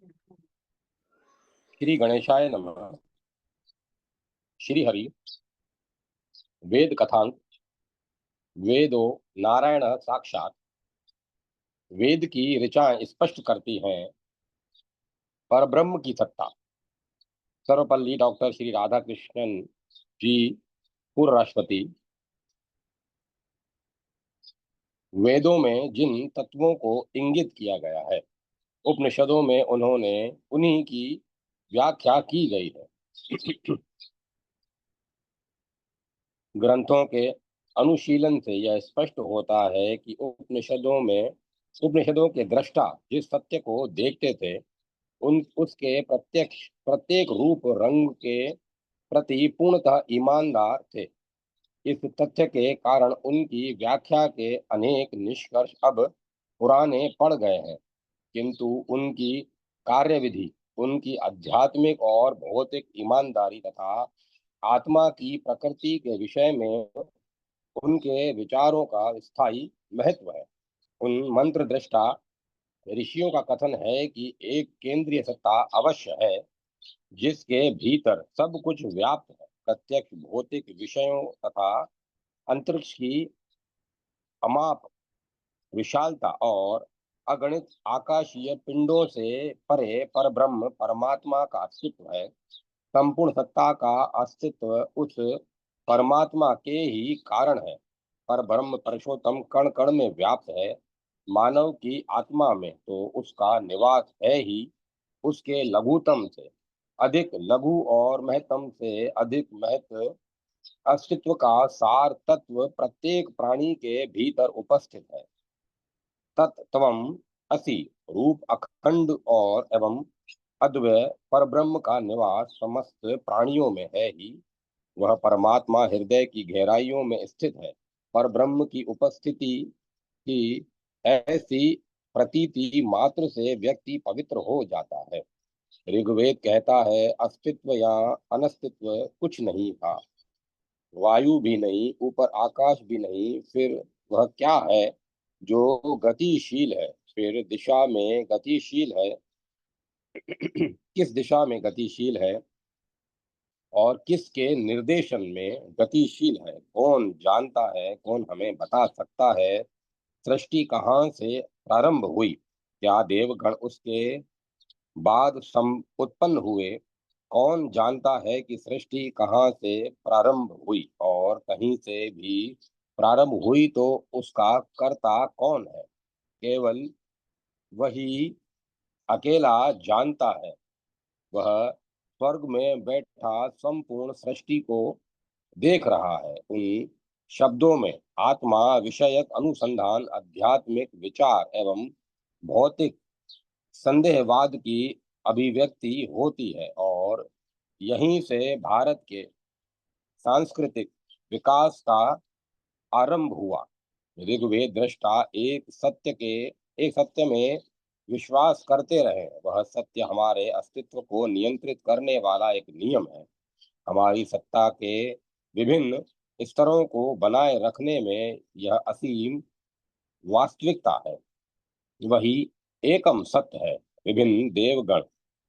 श्री गणेशाय नमः। श्री हरि। वेद कथांक। वेदो नारायण साक्षात। वेद की ऋचाएं स्पष्ट करती हैं परब्रह्म की सत्ता। सर्वपल्ली डॉक्टर श्री राधा कृष्णन जी, पूर्व राष्ट्रपति। वेदों में जिन तत्वों को इंगित किया गया है, उपनिषदों में उन्होंने उन्हीं की व्याख्या की गई है। ग्रंथों के अनुशीलन से यह स्पष्ट होता है कि उपनिषदों के दृष्टा जिस सत्य को देखते थे, उन उसके प्रत्यक्ष प्रत्येक रूप रंग के प्रति पूर्णतः ईमानदार थे। इस तथ्य के कारण उनकी व्याख्या के अनेक निष्कर्ष अब पुराने पड़ गए हैं, किंतु उनकी कार्यविधि, उनकी आध्यात्मिक और भौतिक ईमानदारी तथा आत्मा की प्रकृति के विषय में उनके विचारों का स्थायी महत्व है। उन मंत्र दृष्टा ऋषियों का कथन है कि एक केंद्रीय सत्ता अवश्य है, जिसके भीतर सब कुछ व्याप्त है। प्रत्यक्ष भौतिक विषयों तथा अंतरिक्ष की अमाप विशालता और अगणित आकाशीय पिंडों से परे परब्रह्म परमात्मा का अस्तित्व है। संपूर्ण सत्ता का अस्तित्व उस परमात्मा के ही कारण है। पर ब्रह्म पुरुषोत्तम कण कण में व्याप्त है। मानव की आत्मा में तो उसका निवास है ही। उसके लघुतम से अधिक लघु और महत्तम से अधिक महत्व अस्तित्व का सार तत्व प्रत्येक प्राणी के भीतर उपस्थित है। तत्त्वम असि रूप अखंड और एवं अद्वय परब्रह्म का निवास समस्त प्राणियों में है ही। वह परमात्मा हृदय की गहराइयों में स्थित है। परब्रह्म की उपस्थिति की ऐसी प्रतीति मात्र से व्यक्ति पवित्र हो जाता है। ऋग्वेद कहता है, अस्तित्व या अनस्तित्व कुछ नहीं था। वायु भी नहीं, ऊपर आकाश भी नहीं, फिर वह क्या है जो गतिशील है, फिर दिशा में गतिशील है। किस दिशा में गतिशील है और किसके निर्देशन में गतिशील है? कौन जानता है? कौन हमें बता सकता है? सृष्टि कहाँ से प्रारंभ हुई? क्या देवगण उसके बाद सम उत्पन्न हुए? कौन जानता है कि सृष्टि कहाँ से प्रारंभ हुई? और कहीं से भी प्रारंभ हुई तो उसका कर्ता कौन है? केवल वही अकेला जानता है। वह स्वर्ग में बैठा संपूर्ण सृष्टि को देख रहा है। उन शब्दों में आत्मा विषयक अनुसंधान, आध्यात्मिक विचार एवं भौतिक संदेहवाद की अभिव्यक्ति होती है, और यहीं से भारत के सांस्कृतिक विकास का आरंभ हुआ। ऋग्वेद दृष्टा एक सत्य में विश्वास करते रहे। वह सत्य हमारे अस्तित्व को नियंत्रित करने वाला एक नियम है। हमारी सत्ता के विभिन्न स्तरों को बनाए रखने में यह असीम वास्तविकता है। वही एकम सत्य है। विभिन्न देवगण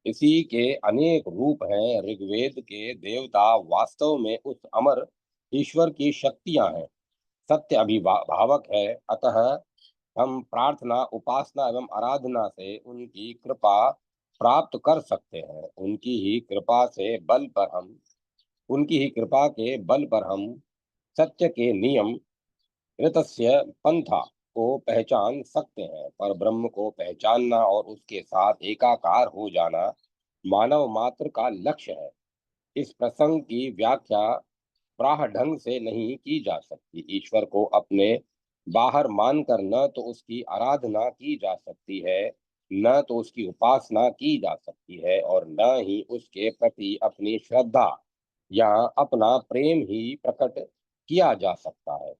इसी के अनेक रूप हैं। ऋग्वेद के देवता वास्तव में उस अमर ईश्वर की शक्तियां हैं। सत्य अभिभावक है। अतः हम प्रार्थना, उपासना एवं आराधना से उनकी कृपा प्राप्त कर सकते हैं। उनकी ही कृपा के बल पर हम सत्य के नियम, ऋतस्य पंथा को पहचान सकते हैं। पर ब्रह्म को पहचानना और उसके साथ एकाकार हो जाना मानव मात्र का लक्ष्य है। इस प्रसंग की व्याख्या प्राह ढंग से नहीं की जा सकती। ईश्वर को अपने बाहर मानकर न तो उसकी आराधना की जा सकती है, न तो उसकी उपासना की जा सकती है, और न ही उसके प्रति अपनी श्रद्धा या अपना प्रेम ही प्रकट किया जा सकता है।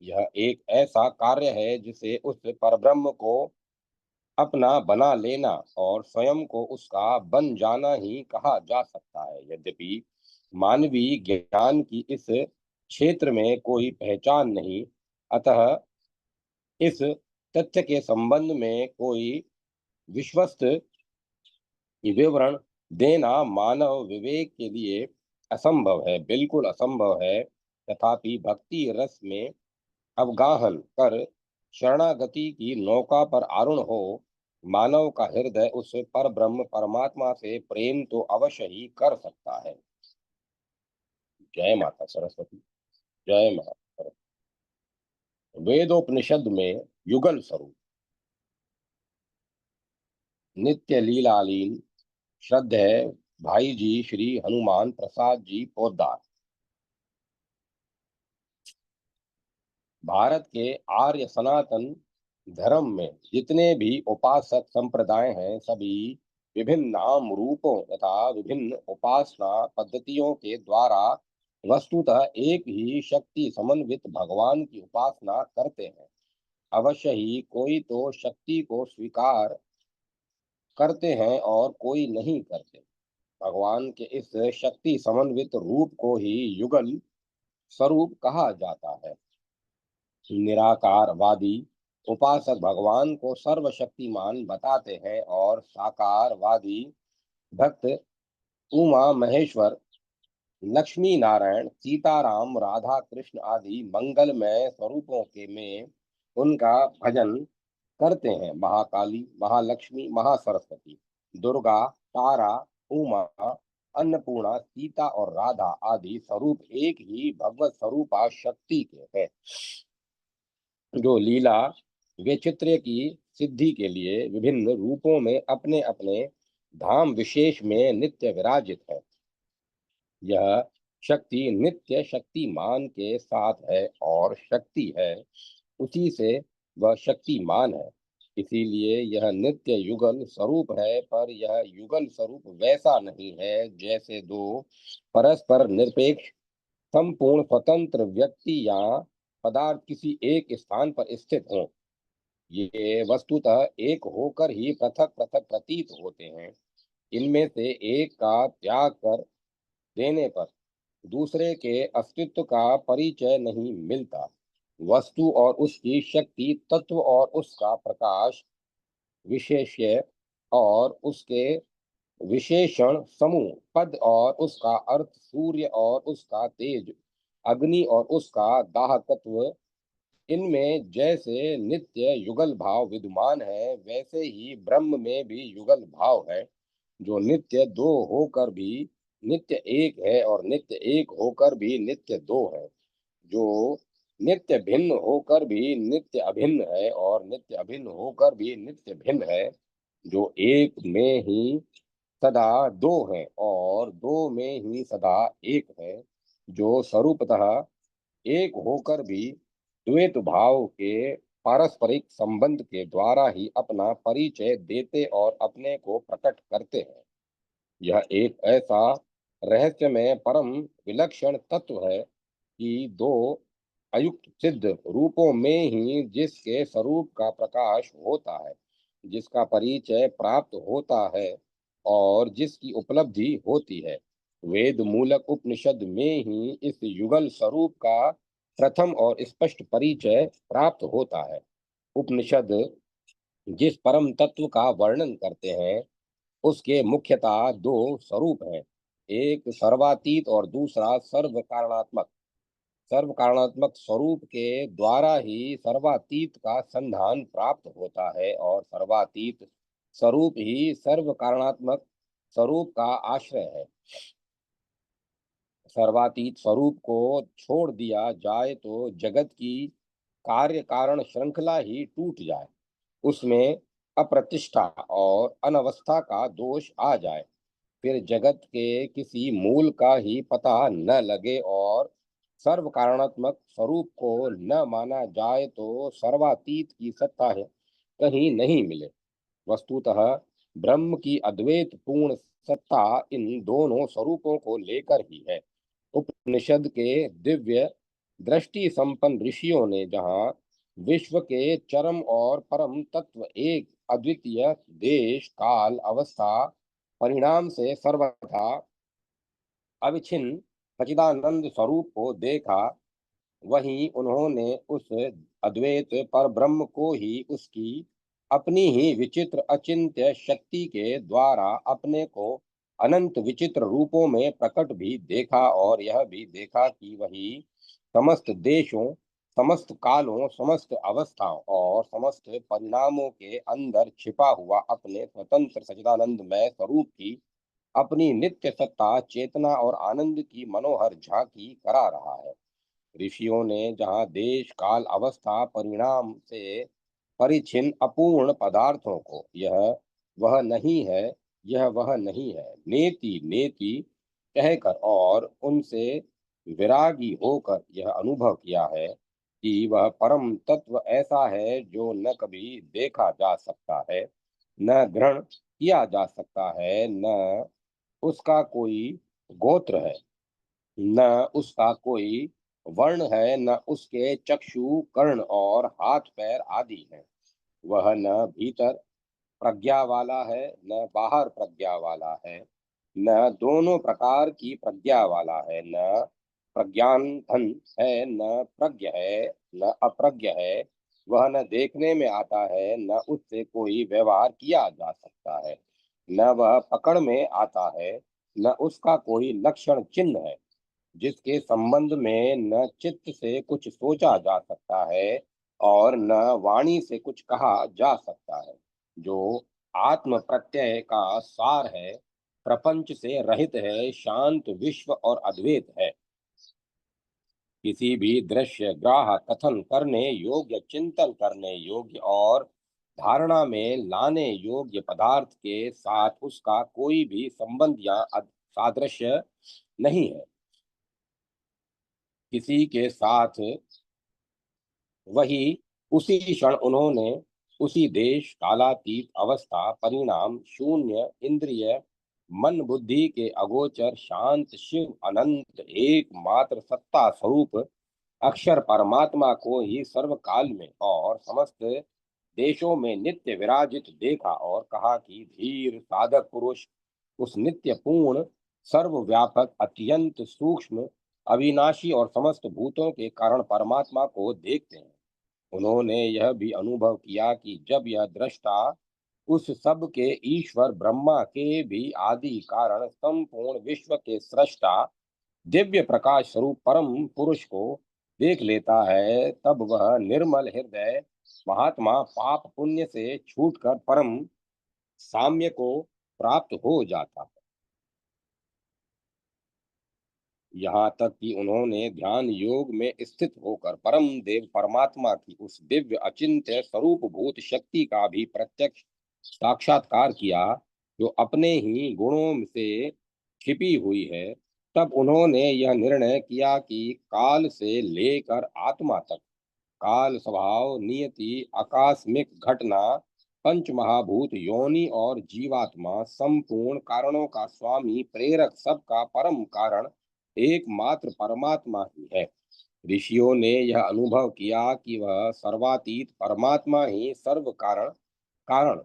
यह एक ऐसा कार्य है जिसे उस परब्रह्म को अपना बना लेना और स्वयं को उसका बन जाना ही कहा जा सकता है। यद्यपि मानवीय ज्ञान की इस क्षेत्र में कोई पहचान नहीं, अतः इस तथ्य के संबंध में कोई विश्वस्त विवरण देना मानव विवेक के लिए असंभव है, बिल्कुल असंभव है। तथापि भक्ति रस में अवगाहन कर शरणागति की नौका पर आरूढ़ हो मानव का हृदय उस पर ब्रह्म परमात्मा से प्रेम तो अवश्य ही कर सकता है। जय माता सरस्वती। जय माता सरस्वती। वेदोपनिषद में युगल स्वरूप नित्य लीलालीन श्रद्धेय भाई जी श्री हनुमान प्रसाद जी पोद्दार भारत के आर्य सनातन धर्म में जितने भी उपासक संप्रदाय हैं, सभी विभिन्न नाम रूपों तथा विभिन्न उपासना पद्धतियों के द्वारा वस्तुतः एक ही शक्ति समन्वित भगवान की उपासना करते हैं। अवश्य ही कोई तो शक्ति को स्वीकार करते हैं और कोई नहीं करते। भगवान के इस शक्ति समन्वित रूप को ही युगल स्वरूप कहा जाता है। निराकारवादी उपासक भगवान को सर्वशक्तिमान बताते हैं और साकारवादी भक्त उमा महेश्वर, लक्ष्मी नारायण, सीताराम, राधा कृष्ण आदि मंगलमय स्वरूपों के में उनका भजन करते हैं। महाकाली, महालक्ष्मी, महासरस्वती, दुर्गा, तारा, उमा, अन्नपूर्णा, सीता और राधा आदि स्वरूप एक ही भगवत स्वरूपा शक्ति के हैं, जो लीला वैचित्र्य की सिद्धि के लिए विभिन्न रूपों में अपने अपने धाम विशेष में नित्य विराजित है। यह शक्ति नित्य शक्तिमान के साथ है और शक्ति है उसी से वह शक्तिमान है। इसीलिए यह नित्य युगल स्वरूप है, पर यह युगल स्वरूप वैसा नहीं है जैसे दो परस्पर निरपेक्ष संपूर्ण स्वतंत्र व्यक्ति या पदार्थ किसी एक स्थान पर स्थित हों। ये वस्तुतः एक होकर ही पृथक पृथक प्रतीत होते हैं। इनमें से एक का त्याग कर देने पर दूसरे के अस्तित्व का परिचय नहीं मिलता। वस्तु और उसकी शक्ति, तत्व और उसका प्रकाश, विशेष्य और उसके विशेषण समूह, पद और उसका अर्थ, सूर्य और उसका तेज, अग्नि और उसका दाहकत्व, इनमें जैसे नित्य युगल भाव विद्यमान है, वैसे ही ब्रह्म में भी युगल भाव है, जो नित्य दो होकर भी नित्य एक है और नित्य एक होकर भी नित्य दो है, जो नित्य भिन्न होकर भी नित्य अभिन्न है और नित्य अभिन्न होकर भी नित्य भिन्न है, जो एक में ही सदा दो है और दो में ही सदा एक है, जो स्वरूपतः एक होकर भी द्वैत भाव के पारस्परिक संबंध के द्वारा ही अपना परिचय देते और अपने को प्रकट करते हैं। यह एक ऐसा रहस्यमय परम विलक्षण तत्व है कि दो अयुक्त सिद्ध रूपों में ही जिसके स्वरूप का प्रकाश होता है, जिसका परिचय प्राप्त होता है और जिसकी उपलब्धि होती है, वेद मूलक उपनिषद में ही इस युगल स्वरूप का प्रथम और स्पष्ट परिचय प्राप्त होता है। उपनिषद जिस परम तत्व का वर्णन करते हैं, उसके मुख्यतः दो स्वरूप हैं, एक सर्वातीत और दूसरा सर्व कारणात्मक। सर्व कारणात्मक स्वरूप के द्वारा ही सर्वातीत का संधान प्राप्त होता है और सर्वातीत स्वरूप ही सर्व कारणात्मक स्वरूप का आश्रय है। सर्वातीत स्वरूप को छोड़ दिया जाए तो जगत की कार्य कारण श्रृंखला ही टूट जाए, उसमें अप्रतिष्ठा और अनवस्था का दोष आ जाए, फिर जगत के किसी मूल का ही पता न लगे और सर्व कारणात्मक स्वरूप को न माना जाए तो सर्वातीत की सत्ता है कहीं नहीं मिले। वस्तुतः ब्रह्म की अद्वैत पूर्ण सत्ता इन दोनों स्वरूपों को लेकर ही है। उपनिषद के दिव्य दृष्टि संपन्न ऋषियों ने जहाँ विश्व के चरम और परम तत्व एक अद्वितीय देश काल अवस्था परिणाम से सर्वथा अविच्छिन्न सच्चिदानंद स्वरूप को देखा, वहीं उन्होंने उस अद्वैत पर ब्रह्म को ही उसकी अपनी ही विचित्र अचिंत्य शक्ति के द्वारा अपने को अनंत विचित्र रूपों में प्रकट भी देखा, और यह भी देखा कि वही समस्त देशों, समस्त कालों, समस्त अवस्थाओं और समस्त परिणामों के अंदर छिपा हुआ अपने स्वतंत्र सच्चिदानंदमय स्वरूप की अपनी नित्य सत्ता, चेतना और आनंद की मनोहर झांकी करा रहा है। ऋषियों ने जहाँ देश, काल, अवस्था, परिणाम से परिचिन अपूर्ण पदार्थों को यह वह नहीं है, यह वह नहीं है, नेति नेति कहकर और उनसे विरागी होकर यह अनुभव किया है कि वह परम तत्व ऐसा है जो न कभी देखा जा सकता है, न ग्रहण किया जा सकता है, न उसका कोई गोत्र है, न उसका कोई वर्ण है, न उसके चक्षु, कर्ण और हाथ पैर आदि हैं। वह न भीतर प्रज्ञा वाला है, न बाहर प्रज्ञा वाला है, न दोनों प्रकार की प्रज्ञा वाला है, न प्रज्ञान धन है, न प्रज्ञ है, न अप्रज्ञ है। वह न देखने में आता है, न उससे कोई व्यवहार किया जा सकता है, न वह पकड़ में आता है, न उसका कोई लक्षण चिन्ह है, जिसके संबंध में न चित्त से कुछ सोचा जा सकता है और न वाणी से कुछ कहा जा सकता है, जो आत्म प्रत्यय का सार है, प्रपंच से रहित है, शांत विश्व और अद्वैत है। किसी भी दृश्य, ग्राह, कथन करने योग्य, चिंतन करने योग्य और धारणा में लाने योग्य पदार्थ के साथ उसका कोई भी संबंध या सादृश्य नहीं है। किसी के साथ वही उसी क्षण उन्होंने उसी देश, कालातीत, अवस्था, परिणाम, शून्य, इंद्रिय, मन, बुद्धि के अगोचर शांत शिव अनंत एकमात्र सत्ता स्वरूप अक्षर परमात्मा को ही सर्वकाल में और समस्त देशों में नित्य विराजित देखा और कहा कि धीर साधक पुरुष उस नित्य पूर्ण, सर्वव्यापक, अत्यंत सूक्ष्म, अविनाशी और समस्त भूतों के कारण परमात्मा को देखते हैं। उन्होंने यह भी अनुभव किया कि जब यह दृष्टा उस सब के ईश्वर ब्रह्मा के भी आदि कारण संपूर्ण विश्व के सृष्टा दिव्य प्रकाश स्वरूप परम पुरुष को देख लेता है, तब वह निर्मल हृदय महात्मा पाप पुण्य से छूटकर परम साम्य को प्राप्त हो जाता है। यहाँ तक कि उन्होंने ध्यान योग में स्थित होकर परम देव परमात्मा की उस दिव्य अचिंत्य स्वरूप भूत शक्ति का भी प्रत्यक्ष साक्षात्कार किया, जो अपने ही गुणों से छिपी हुई है। तब उन्होंने यह निर्णय किया कि काल से लेकर आत्मा तक, काल, स्वभाव, नियति, आकस्मिक घटना, पंच महाभूत, योनि और जीवात्मा, संपूर्ण कारणों का स्वामी, प्रेरक, सबका परम कारण एकमात्र परमात्मा ही है। ऋषियों ने यह अनुभव किया कि वह सर्वातीत परमात्मा ही सर्व कारण, कारण,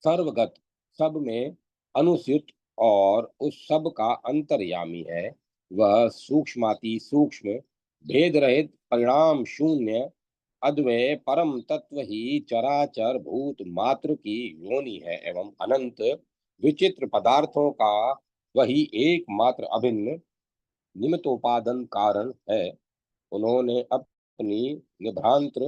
सर्वगत, सब में अनुसित और उस सब का अंतर्यामी है। वह सूक्ष्माति सूक्ष्म, भेद रहित, परिणाम शून्य, अद्वय परम तत्व ही चराचर भूत मात्र की योनि है एवं अनंत विचित्र पदार्थों का वही एकमात्र अभिन्न निमित्तोपादन कारण है। उन्होंने अपनी निभ्रांत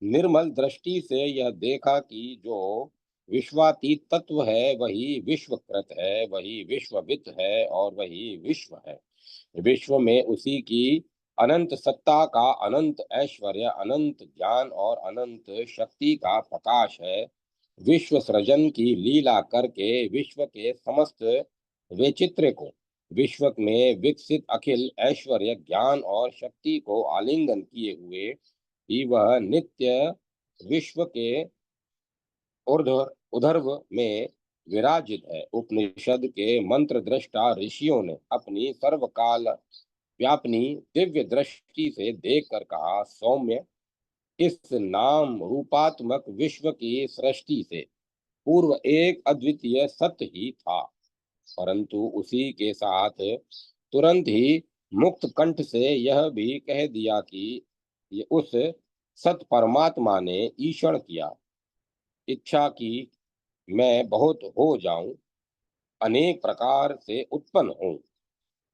निर्मल दृष्टि से यह देखा कि जो विश्वातीत तत्व है वही विश्वकृत है, वही विश्ववित है और वही विश्व है। विश्व में उसी की अनंत सत्ता का अनंत ऐश्वर्य, अनंत ज्ञान और अनंत शक्ति का प्रकाश है। विश्व सृजन की लीला करके विश्व के समस्त वैचित्र्य को, विश्व में विकसित अखिल ऐश्वर्य, ज्ञान और शक्ति को आलिंगन किए हुए ही वह नित्य विश्व के उधर्व में विराजित है। उपनिषद के मंत्र दृष्टा ऋषियों ने अपनी सर्वकाल व्यापनी दिव्य दृष्टि से देखकर कहा, सौम्य, इस नाम रूपात्मक विश्व की सृष्टि से पूर्व एक अद्वितीय सत्य ही था, परंतु उसी के साथ तुरंत ही मुक्त कंठ से यह भी कह दिया कि ये उस सत परमात्मा ने ईक्षण किया, इच्छा की मैं बहुत हो जाऊं, अनेक प्रकार से उत्पन्न हूं।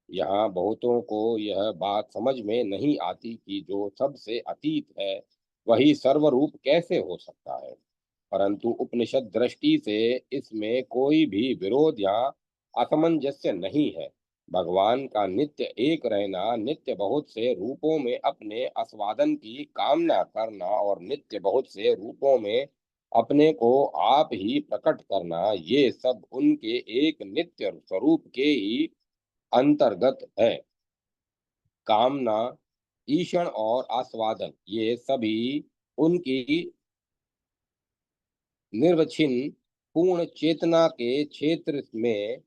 यहाँ बहुतों को यह बात समझ में नहीं आती कि जो सबसे अतीत है वही सर्वरूप कैसे हो सकता है। परंतु उपनिषद दृष्टि से इसमें कोई भी विरोध या असमंजस्य नहीं है। भगवान का नित्य एक रहना, नित्य बहुत से रूपों में अपने आस्वादन की कामना करना और नित्य बहुत से रूपों में अपने को आप ही प्रकट करना, ये सब उनके एक नित्य स्वरूप के ही अंतर्गत है। कामना, ईषण और आस्वादन ये सभी उनकी निर्वचिन पूर्ण चेतना के क्षेत्र में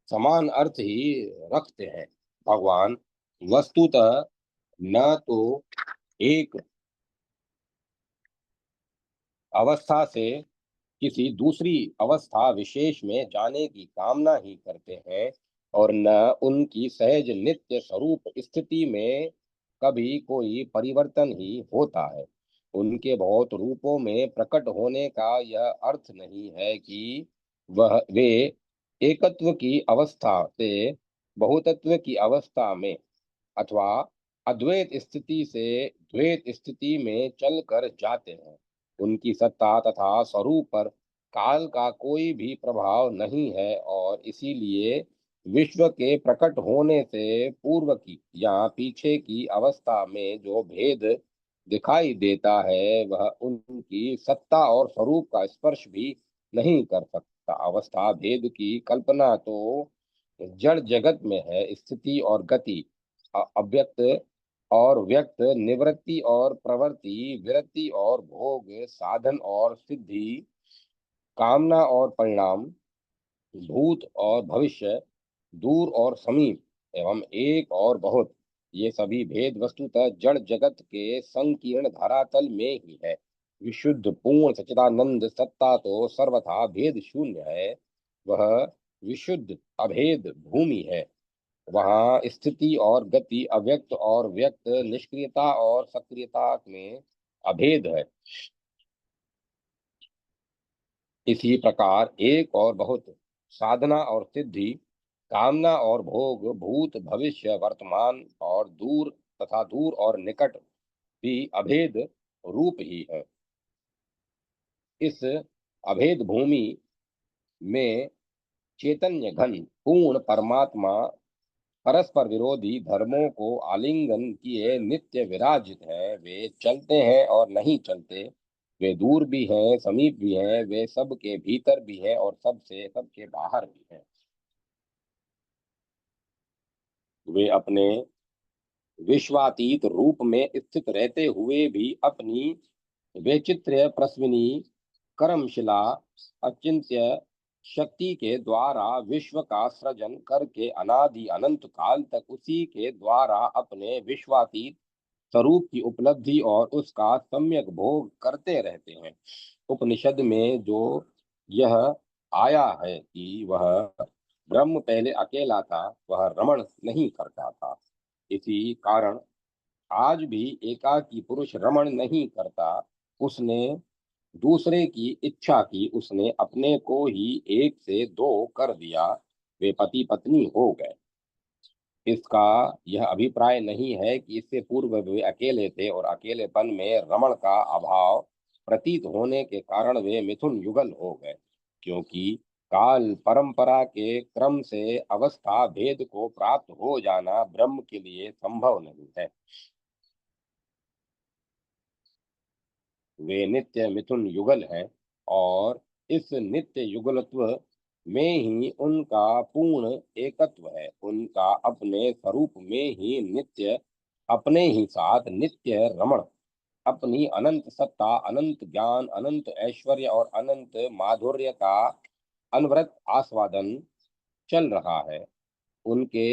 समान अर्थ ही रखते हैं। भगवान वस्तुतः न तो एक अवस्था से किसी दूसरी अवस्था विशेष में जाने की कामना ही करते हैं और न उनकी सहज नित्य स्वरूप स्थिति में कभी कोई परिवर्तन ही होता है। उनके बहुत रूपों में प्रकट होने का यह अर्थ नहीं है कि वे एकत्व की अवस्था से बहुतत्व की अवस्था में अथवा अद्वैत स्थिति से द्वैत स्थिति में चलकर जाते हैं। उनकी सत्ता तथा स्वरूप पर काल का कोई भी प्रभाव नहीं है और इसीलिए विश्व के प्रकट होने से पूर्व की या पीछे की अवस्था में जो भेद दिखाई देता है वह उनकी सत्ता और स्वरूप का स्पर्श भी नहीं कर सकता। अवस्था भेद की कल्पना तो जड़ जगत में है। स्थिति और गति, अव्यक्त और व्यक्त, निवृत्ति और प्रवृत्ति, विरति और भोग, साधन और सिद्धि, कामना और परिणाम, भूत और भविष्य, दूर और समीप एवं एक और बहुत, ये सभी भेद वस्तुतः जड़ जगत के संकीर्ण धरातल में ही है। विशुद्ध पूर्ण सच्चिदानंद सत्ता तो सर्वथा भेद शून्य है। वह विशुद्ध अभेद भूमि है। वहाँ स्थिति और गति, अव्यक्त और व्यक्त, निष्क्रियता और सक्रियता में अभेद है। इसी प्रकार एक और बहुत, साधना और सिद्धि, कामना और भोग, भूत भविष्य वर्तमान और दूर तथा दूर और निकट भी अभेद रूप ही है। इस अभेद भूमि में चैतन्य घन पूर्ण परमात्मा परस्पर विरोधी धर्मों को आलिंगन किए नित्य विराजित है। वे चलते हैं और नहीं चलते, वे दूर भी हैं, समीप भी हैं, वे सबके भीतर भी हैं और सबसे सबके बाहर भी हैं। वे अपने विश्वातीत रूप में स्थित रहते हुए भी अपनी वैचित्र्य प्रश्विनी कर्मशिला अचिंत्य शक्ति के द्वारा विश्व का सृजन करके अनादि अनंत काल तक उसी के द्वारा अपने विश्वातीत स्वरूप की उपलब्धि और उसका सम्यक भोग करते रहते हैं। उपनिषद में जो यह आया है कि वह ब्रह्म पहले अकेला था, वह रमण नहीं करता था। इसी कारण आज भी एकाकी पुरुष रमण नहीं करता। उसने दूसरे की इच्छा की, उसने अपने को ही एक से दो कर दिया, वे पति पत्नी हो गए। इसका यह अभिप्राय नहीं है कि इससे पूर्व वे अकेले थे और अकेलेपन में रमण का अभाव प्रतीत होने के कारण वे मिथुन युगल हो गए, क्योंकि काल परंपरा के क्रम से अवस्था भेद को प्राप्त हो जाना ब्रह्म के लिए संभव नहीं है। वे नित्य मिथुन युगल हैं और इस नित्य युगलत्व में ही उनका पूर्ण एकत्व है। उनका अपने स्वरूप में ही नित्य, अपने ही साथ नित्य रमण, अपनी अनंत सत्ता, अनंत ज्ञान, अनंत ऐश्वर्य और अनंत माधुर्य का अनवरत आस्वादन चल रहा है। उनके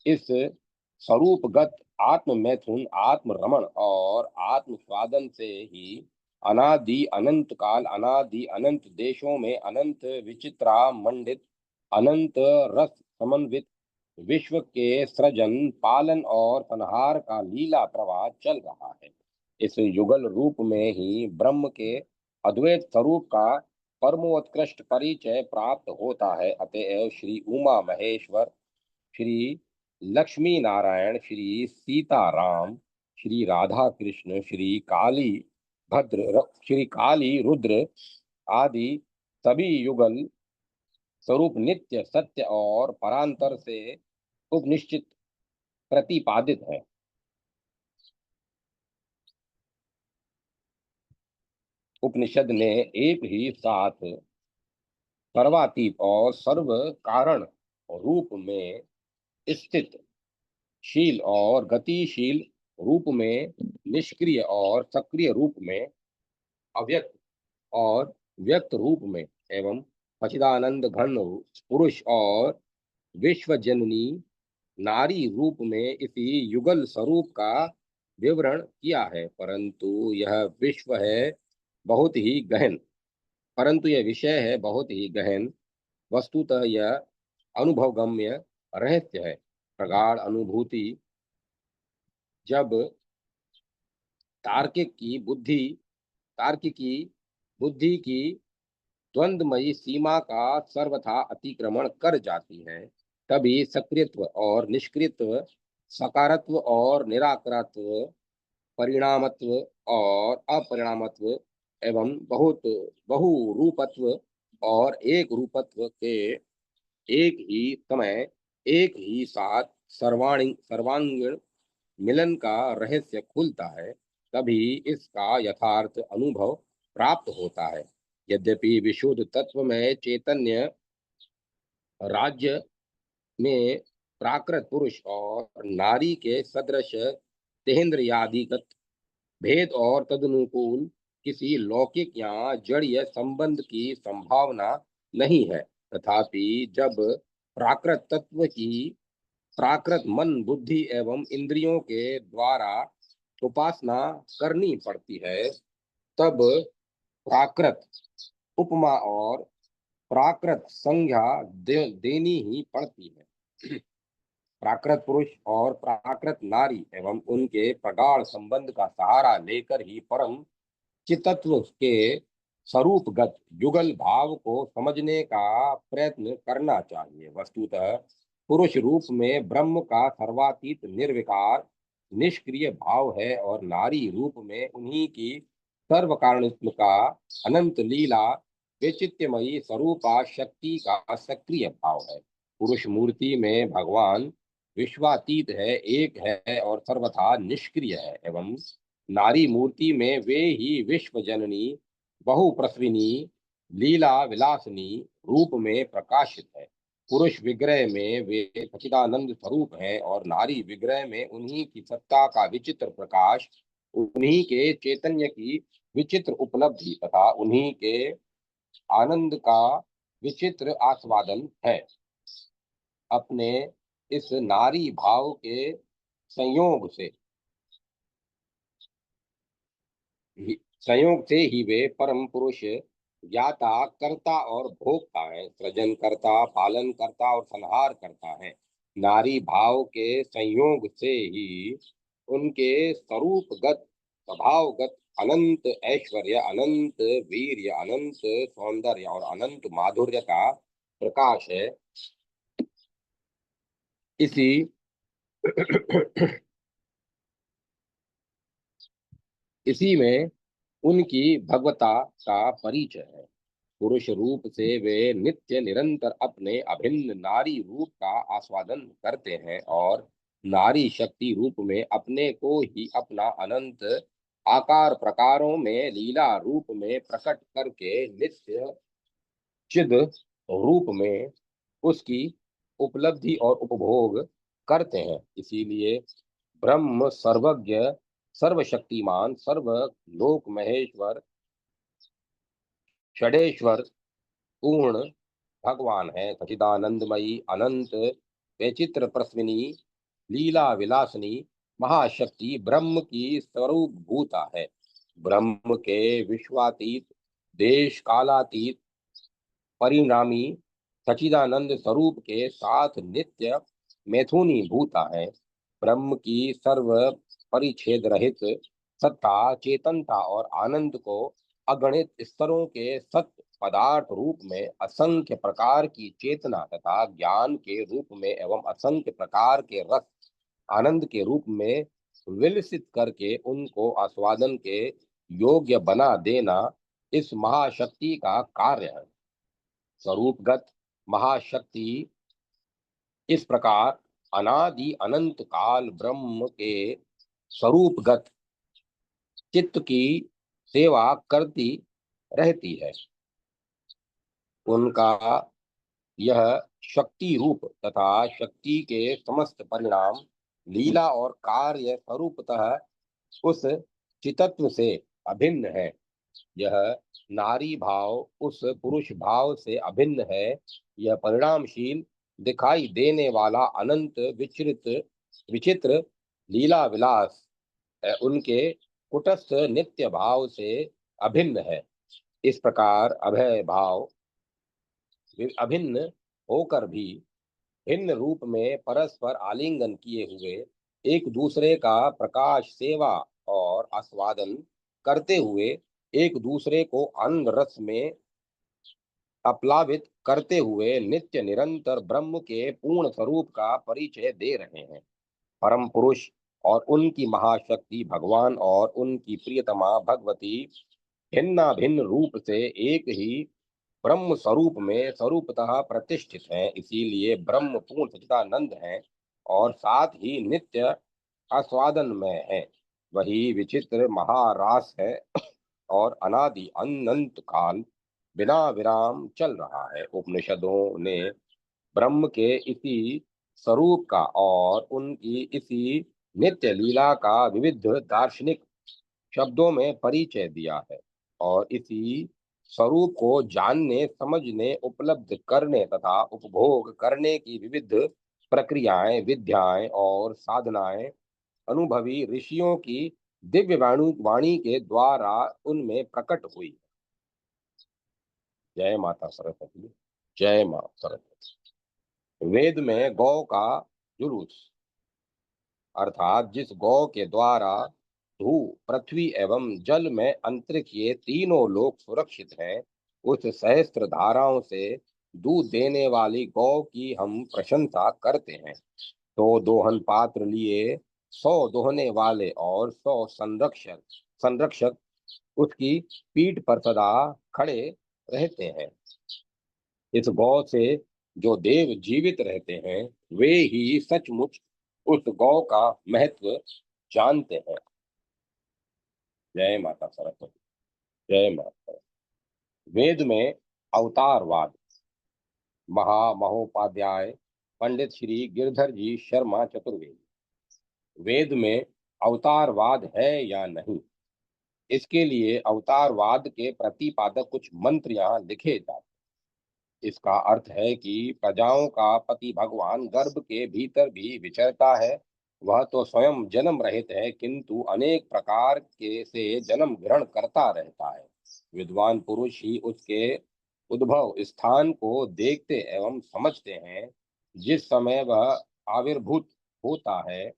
इस स्वरूपगत आत्म मैथुन, आत्म रमण और आत्म स्वादन से ही अनादि अनंत काल, अनादि अनंत देशों में अनंत विचित्रा मंडित, अनंत रस समन्वित विश्व के सृजन, पालन और संहार का लीला प्रवाह चल रहा है। इस युगल रूप में ही ब्रह्म के अद्वैत स्वरूप का परमोत्कृष्ट परिचय प्राप्त होता है। अतएव श्री उमा महेश्वर, श्री लक्ष्मी नारायण, श्री सीताराम, श्री राधा कृष्ण, श्री काली श्री काली रुद्र आदि सभी युगल स्वरूप नित्य सत्य और परांतर से उपनिश्चित प्रतिपादित है। उपनिषद ने एक ही साथ सर्वातीत और सर्व कारण रूप में स्थित, शील और गतिशील रूप में, निष्क्रिय और सक्रिय रूप में, अव्यक्त और व्यक्त रूप में एवं सचिदानंद घन पुरुष और विश्व जननी नारी रूप में इसी युगल स्वरूप का विवरण किया है। बहुत ही गहन परंतु यह विषय है बहुत ही गहन। वस्तुतः यह अनुभवगम्य रहस्य है। प्रगाढ़ अनुभूति जब तार्किकी बुद्धि की द्वंद्वमयी सीमा का सर्वथा अतिक्रमण कर जाती है, तभी सक्रियत्व और निष्क्रियत्व, सकारत्व और निराकारत्व, परिणामत्व और अपरिणामत्व एवं बहुरूपत्व और एक रूपत्व के एक ही समय, एक ही साथ सर्वांगीण मिलन का रहस्य खुलता है। तभी इसका यथार्थ अनुभव प्राप्त होता है। यद्यपि विशुद्ध तत्व में चैतन्य राज्य में प्राकृत पुरुष और नारी के सदृश तेन्द्रियादिगत भेद और तदनुकूल किसी लौकिक या जड़ीय संबंध की संभावना नहीं है, तथापि जब प्राकृत तत्व की प्राकृत मन, बुद्धि एवं इंद्रियों के द्वारा उपासना करनी पड़ती है, तब प्राकृत उपमा और प्राकृत संज्ञा देनी ही पड़ती है। प्राकृत पुरुष और प्राकृत नारी एवं उनके प्रगाढ़ संबंध का सहारा लेकर ही परम चित्तत्व के स्वरूपगत युगल भाव को समझने का प्रयत्न करना चाहिए। वस्तुतः पुरुष रूप में ब्रह्म का सर्वातीत निर्विकार निष्क्रिय भाव है और नारी रूप में उन्हीं की सर्व कारणत्व का अनंत लीला वैचित्यमयी स्वरूपा शक्ति का सक्रिय भाव है। पुरुष मूर्ति में भगवान विश्वातीत है, एक है और सर्वथा निष्क्रिय है, एवं नारी मूर्ति में वे ही विश्व जननी बहुप्रसविनी लीला विलासनी रूप में प्रकाशित है। पुरुष विग्रह में वे सच्चिदानंद स्वरूप है और नारी विग्रह में उन्हीं की सत्ता का विचित्र प्रकाश, उन्हीं के चैतन्य की विचित्र उपलब्धि तथा उन्हीं के आनंद का विचित्र आस्वादन है। अपने इस नारी भाव के संयोग से संयोग से ही वे परम पुरुष ज्ञाता, कर्ता और भोक्ता है, सृजन करता, पालन करता और संहार करता है। नारी भाव के संयोग से ही उनके स्वरूपगत, स्वभावगत अनंत ऐश्वर्य, अनंत वीर्य, अनंत सौंदर्य और अनंत माधुर्य का प्रकाश है। इसी इसी में उनकी भगवता का परिचय है। पुरुष रूप से वे नित्य निरंतर अपने अभिन्न नारी रूप का आस्वादन करते हैं और नारी शक्ति रूप में अपने को ही अपना अनंत आकार प्रकारों में लीला रूप में प्रकट करके नित्य चिद रूप में उसकी उपलब्धि और उपभोग करते हैं। इसीलिए ब्रह्म सर्वज्ञ, सर्वशक्तिमान, सर्वलोक महेश्वर, षडेश्वर पूर्ण भगवान है। सचिदानंदमयी अनंत वैचित्र प्रस्विनी लीला विलासनी महाशक्ति ब्रह्म की स्वरूप भूता है। ब्रह्म के विश्वातीत, देश कालातीत, परिणामी सचिदानंद स्वरूप के साथ नित्य मैथुनी भूता है। ब्रह्म की सर्व परिच्छेद रहित सत्ता, चेतनता और आनंद को अगणित स्तरों के सत्य पदार्थ रूप में असंख्य प्रकार की चेतना तथा ज्ञान के रूप में एवं असंख्य प्रकार के रस आनंद के रूप में विलसित करके उनको आस्वादन के योग्य बना देना इस महाशक्ति का कार्य है। स्वरूपगत महाशक्ति इस प्रकार अनादि अनंत काल ब्रह्म के स्वरूपगत चित्त की सेवा करती रहती है। उनका यह शक्ति रूप तथा शक्ति के समस्त परिणाम लीला और कार्य स्वरूपतः उस चितत्व से अभिन्न है। यह नारी भाव उस पुरुष भाव से अभिन्न है। यह परिणामशील दिखाई देने वाला अनंत विचित्र लीला विलास उनके कुटस्थ नित्य भाव से अभिन्न है। इस प्रकार अभय भाव अभिन्न होकर भी भिन्न रूप में परस्पर आलिंगन किए हुए एक दूसरे का प्रकाश सेवा और आस्वादन करते हुए एक दूसरे को आनंद रस में अप्लावित करते हुए नित्य निरंतर ब्रह्म के पूर्ण स्वरूप का परिचय दे रहे हैं। परम पुरुष और उनकी महाशक्ति भगवान और उनकी प्रियतमा भगवती भिन्ना भिन्न रूप से एक ही ब्रह्म स्वरूप में स्वरूपतः प्रतिष्ठित है। इसीलिए ब्रह्म पूर्ण सच्चिदानंद है और साथ ही नित्य आस्वादन में है। वही विचित्र महारास है और अनादि अनंत काल बिना विराम चल रहा है। उपनिषदों ने ब्रह्म के इसी स्वरूप का और उनकी इसी नित्य लीला का विविध दार्शनिक शब्दों में परिचय दिया है और इसी स्वरूप को जानने समझने उपलब्ध करने तथा उपभोग करने की विविध प्रक्रियाएं विद्याएं और साधनाएं अनुभवी ऋषियों की दिव्य वाणी के द्वारा उनमें प्रकट हुई। जय माता सरस्वती। जय मां सरस्वती। वेद में गौ का जुलूस अर्थात जिस गौ के द्वारा भू पृथ्वी एवं जल में अंतरिक्ष ये तीनों लोक सुरक्षित हैं, उस सहस्त्र धाराओं से दूध देने वाली गौ की हम प्रशंसा करते हैं। तो दोहन पात्र लिए 100 दोहने वाले और 100 संरक्षक संरक्षक उसकी पीठ पर सदा खड़े रहते हैं। इस गौ से जो देव जीवित रहते हैं वे ही सचमुच उस गौ का महत्व जानते हैं। जय माता सरस्वती। जय माता। वेद में अवतारवाद महामहोपाध्याय पंडित श्री गिरधर जी शर्मा चतुर्वेदी। वेद में अवतारवाद है या नहीं, इसके लिए अवतारवाद के प्रतिपादक कुछ मंत्र यहाँ लिखे जाते। इसका अर्थ है कि प्रजाओं का पति भगवान गर्भ के भीतर भी विचरता है। वह तो स्वयं जन्म रहित है किंतु अनेक प्रकार के से जन्म ग्रहण करता रहता है। विद्वान पुरुष ही उसके उद्भव स्थान को देखते एवं समझते हैं। जिस समय वह आविर्भूत होता है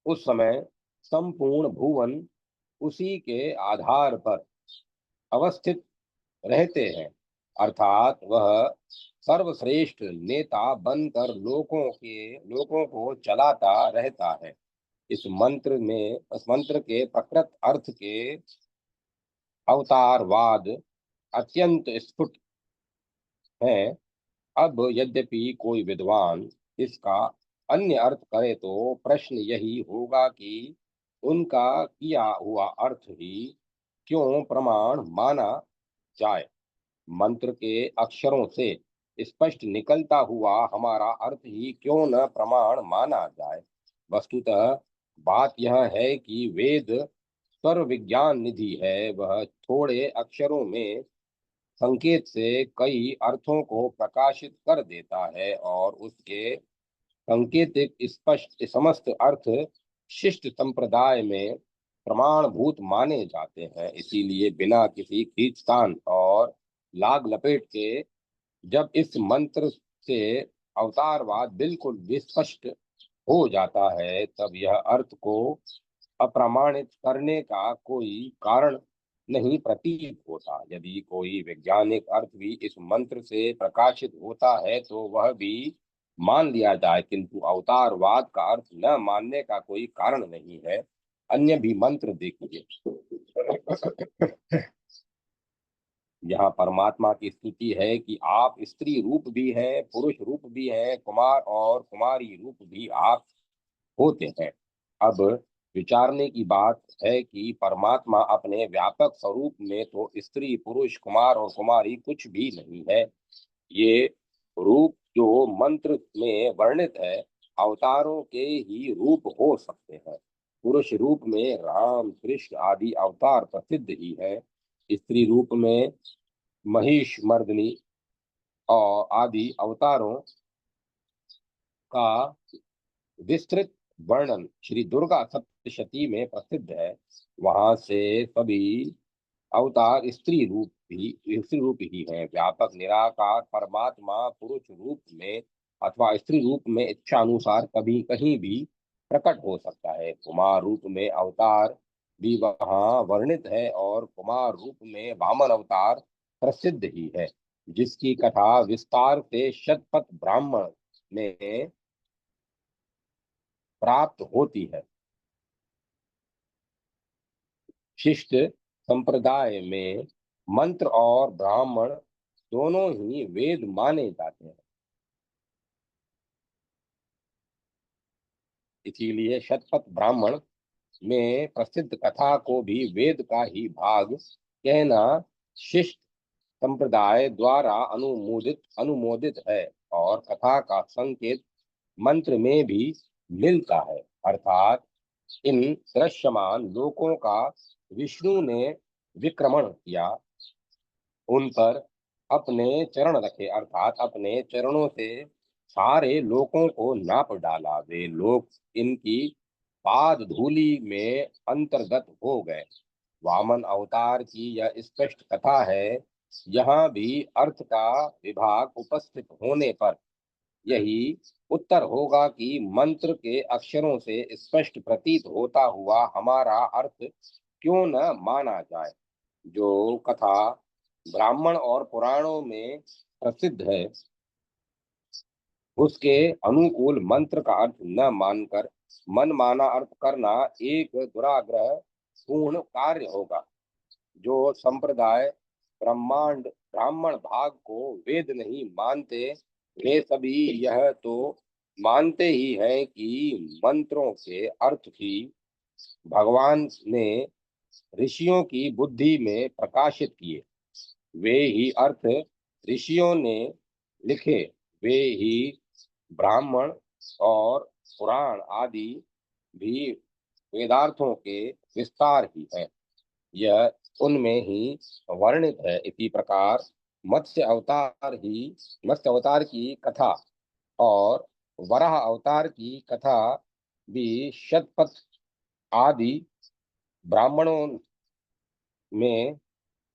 उस समय संपूर्ण भुवन उसी के आधार पर अवस्थित रहते हैं, अर्थात वह सर्वश्रेष्ठ नेता बनकर लोगों को चलाता रहता है। इस मंत्र के प्रकृत अर्थ के अवतारवाद अत्यंत स्फुट है। अब यद्यपि कोई विद्वान इसका अन्य अर्थ करे तो प्रश्न यही होगा कि उनका किया हुआ अर्थ ही क्यों प्रमाण माना जाए। मंत्र के अक्षरों से स्पष्ट निकलता हुआ हमारा अर्थ ही क्यों न प्रमाण माना जाए। वस्तुतः बात यह है कि वेद सर्व विज्ञान निधि है। वह थोड़े अक्षरों में संकेत से कई अर्थों को प्रकाशित कर देता है और उसके संकेतिक स्पष्ट समस्त अर्थ शिष्ट संप्रदाय में प्रमाणभूत माने जाते हैं। इसीलिए बिना किसी खींचतान और लाग लपेट के जब इस मंत्र से अवतारवाद बिल्कुल विस्पष्ट हो जाता है तब यह अर्थ को अप्रमाणित करने का कोई कारण नहीं प्रतीत होता। यदि कोई वैज्ञानिक अर्थ भी इस मंत्र से प्रकाशित होता है तो वह भी मान लिया जाए, किंतु अवतारवाद का अर्थ न मानने का कोई कारण नहीं है। अन्य भी मंत्र देखिए। यहाँ परमात्मा की स्तुति है कि आप स्त्री रूप भी हैं, पुरुष रूप भी हैं, कुमार और कुमारी रूप भी आप होते हैं। अब विचारने की बात है कि परमात्मा अपने व्यापक स्वरूप में तो स्त्री, पुरुष, कुमार और कुमारी कुछ भी नहीं है। ये रूप जो मंत्र में वर्णित है अवतारों के ही रूप हो सकते हैं। पुरुष रूप में राम, कृष्ण आदि अवतार प्रसिद्ध ही है। स्त्री रूप में महिष मर्दिनी और आदि अवतारों का विस्तृत वर्णन श्री दुर्गा सप्तशती में प्रसिद्ध है। वहां से सभी अवतार स्त्री रूप ही है। व्यापक निराकार परमात्मा पुरुष रूप में अथवा स्त्री रूप में इच्छा अनुसार कभी कहीं भी प्रकट हो सकता है। कुमार रूप में अवतार भी वहाँ वर्णित है और कुमार रूप में वामन अवतार प्रसिद्ध ही है, जिसकी कथा विस्तार से शतपथ ब्राह्मण में प्राप्त होती है। शिष्ट संप्रदाय में मंत्र और ब्राह्मण दोनों ही वेद माने जाते हैं। इसीलिए शतपथ ब्राह्मण में प्रसिद्ध कथा को भी वेद का ही भाग कहना शिष्ट संप्रदाय द्वारा अनुमोदित अनुमोदित है। और कथा का संकेत मंत्र में भी मिलता है, अर्थात इन दृश्यमान लोकों का विष्णु ने विक्रमण किया, उन पर अपने चरण रखे, अर्थात अपने चरणों से सारे लोकों को नाप डाला। वे लोग इनकी पाद धूलि में अंतर्गत हो गए। वामन अवतार की यह स्पष्ट कथा है। यहाँ भी अर्थ का विभाग उपस्थित होने पर यही उत्तर होगा कि मंत्र के अक्षरों से स्पष्ट प्रतीत होता हुआ हमारा अर्थ क्यों न माना जाए। जो कथा ब्राह्मण और पुराणों में प्रसिद्ध है उसके अनुकूल मंत्र का अर्थ न मानकर मनमाना अर्थ करना एक दुराग्रह पूर्ण कार्य होगा। जो संप्रदाय ब्राह्मण भाग को वेद नहीं मानते वे सभी यह तो मानते ही हैं कि मंत्रों के अर्थ ही भगवान ने ऋषियों की बुद्धि में प्रकाशित किए। वे ही अर्थ ऋषियों ने लिखे। वे ही ब्राह्मण और पुराण आदि भी वेदार्थों के विस्तार ही है। यह उनमें ही वर्णित है। इसी प्रकार मत्स्य अवतार की कथा और वराह अवतार की कथा भी शतपथ आदि ब्राह्मणों में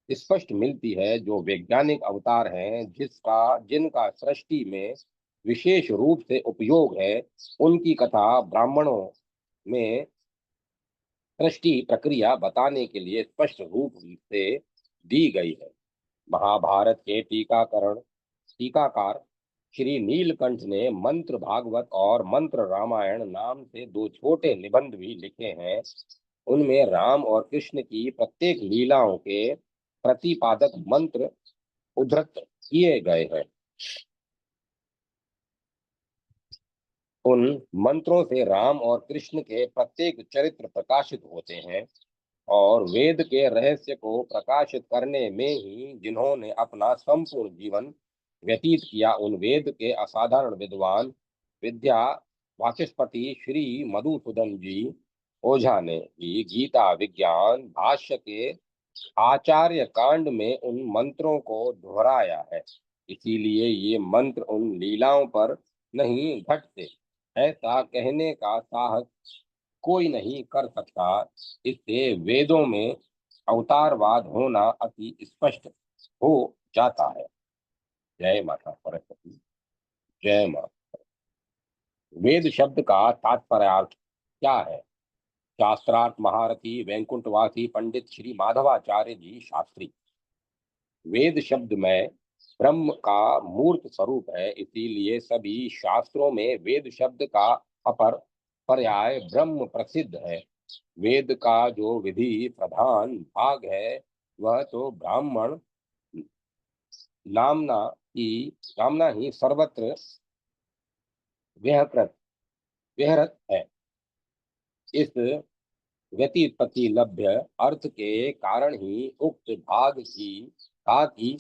स्पष्ट मिलती है। जो वैज्ञानिक अवतार हैं जिनका सृष्टि में विशेष रूप से उपयोग है, उनकी कथा ब्राह्मणों में सृष्टि प्रक्रिया बताने के लिए स्पष्ट रूप से दी गई है। महाभारत के टीकाकार श्री नीलकंठ ने मंत्र भागवत और मंत्र रामायण नाम से दो छोटे निबंध भी लिखे हैं। उनमें राम और कृष्ण की प्रत्येक लीलाओं के प्रतिपादक मंत्र उद्धृत किए गए हैं। उन मंत्रों से राम और कृष्ण के प्रत्येक चरित्र प्रकाशित होते हैं और वेद के रहस्य को प्रकाशित करने में ही जिन्होंने अपना संपूर्ण जीवन व्यतीत किया, उन वेद के असाधारण विद्वान विद्या वाचस्पति श्री मधुसूदन जी ओझा ने भी गीता विज्ञान भाष्य के आचार्य कांड में उन मंत्रों को दोहराया है। इसीलिए ये मंत्र उन लीलाओं पर नहीं घटते, ऐसा कहने का साहस कोई नहीं कर सकता। इससे वेदों में अवतारवाद होना अति स्पष्ट हो जाता है। जय माता सरस्वती। जय माता। वेद शब्द का तात्पर्यार्थ क्या है? शास्त्रार्थ महारथी वैकुंठवासी पंडित श्री माधवाचार्य जी शास्त्री। वेद शब्द में ब्रह्म का मूर्त स्वरूप है, इसीलिए सभी शास्त्रों में वेद शब्द का अपर पर्याय ब्रह्म प्रसिद्ध है। वेद का जो विधि प्रधान भाग है वह तो ब्राह्मण नामना ही नामना ही सर्वत्र व्यहकृत व्यहरत है। इस व्यतिपत्ति लभ्य अर्थ के कारण ही उक्त भाग की साथ ही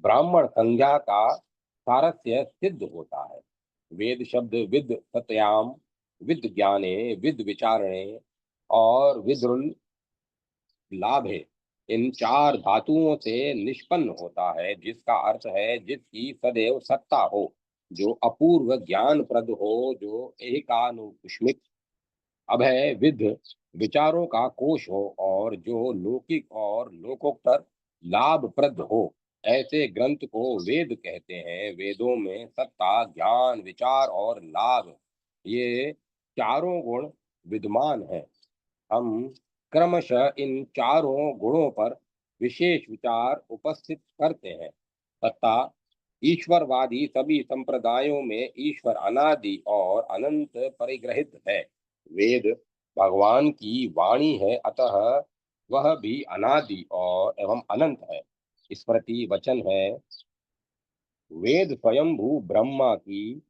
ब्राह्मण संज्ञा का सारस्य सिद्ध होता है। वेद शब्द विद सत्याम, विद ज्ञाने, विद विचारणे और विद्रुल लाभ है, इन चार धातुओं से निष्पन्न होता है, जिसका अर्थ है जिसकी सदैव सत्ता हो, जो अपूर्व ज्ञान प्रद हो, जो एकानुष्मिक अभय विद विचारों का कोश हो और जो लौकिक और लोकोत्तर लाभप्रद हो। ऐसे ग्रंथ को वेद कहते हैं। वेदों में सत्ता, ज्ञान, विचार और लाभ, ये चारों गुण विद्यमान हैं। हम क्रमशः इन चारों गुणों पर विशेष विचार उपस्थित करते हैं। सत्ता, ईश्वरवादी सभी संप्रदायों में ईश्वर अनादि और अनंत परिग्रहित है। वेद भगवान की वाणी है, अतः वह भी अनादि और एवं अनंत है। स्मृति वचन है, वेद स्वयंभू ब्रह्मा की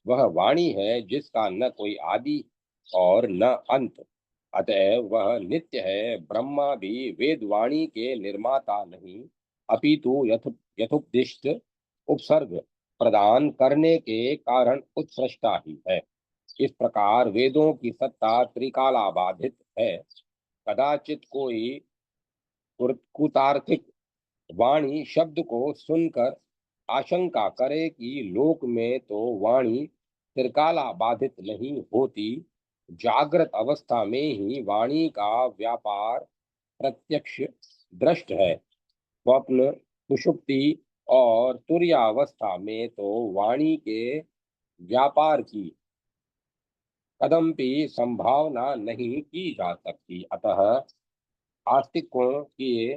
वह वाणी है जिसका न कोई आदि और न अंत, अतएव वह नित्य है। ब्रह्मा भी वेदवाणी के निर्माता नहीं, अपितु यथोपदिष्ट उपसर्ग प्रदान करने के कारण उत्सृष्टा ही है। इस प्रकार वेदों की सत्ता त्रिकालाबाधित है। कदाचित कोई कुतार्किक वाणी शब्द को सुनकर आशंका करे कि लोक में तो वाणी त्रिकाला बाधित नहीं होती। जागृत अवस्था में ही वाणी का व्यापार प्रत्यक्ष दृष्ट है। स्वप्न, सुषुप्ति और तुर्यावस्था में तो वाणी के व्यापार की कदम्पि संभावना नहीं की जा सकती। अतः आस्तिकों के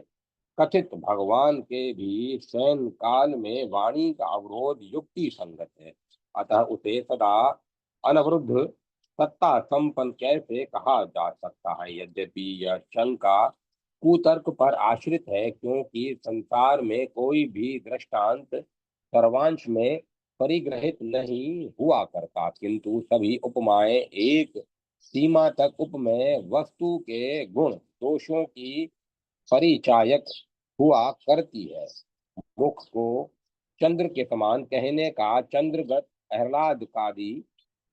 कथित भगवान के भी शयन काल में वाणी का अवरोध युक्ति संगत है। अतः उसे सदा अनवरुद्ध सत्ता संपन्न कैसे कहा जा सकता है? यद्यपि यह शंका कुतर्क पर आश्रित है, क्योंकि संसार में कोई भी दृष्टांत सर्वांश में परिग्रहित नहीं हुआ करता, किंतु सभी उपमाएं एक सीमा तक उपमेय वस्तु के गुण दोषों की परिचायक हुआ करती है। मुख को चंद्र के समान कहने का चंद्रगत आह्लादकादी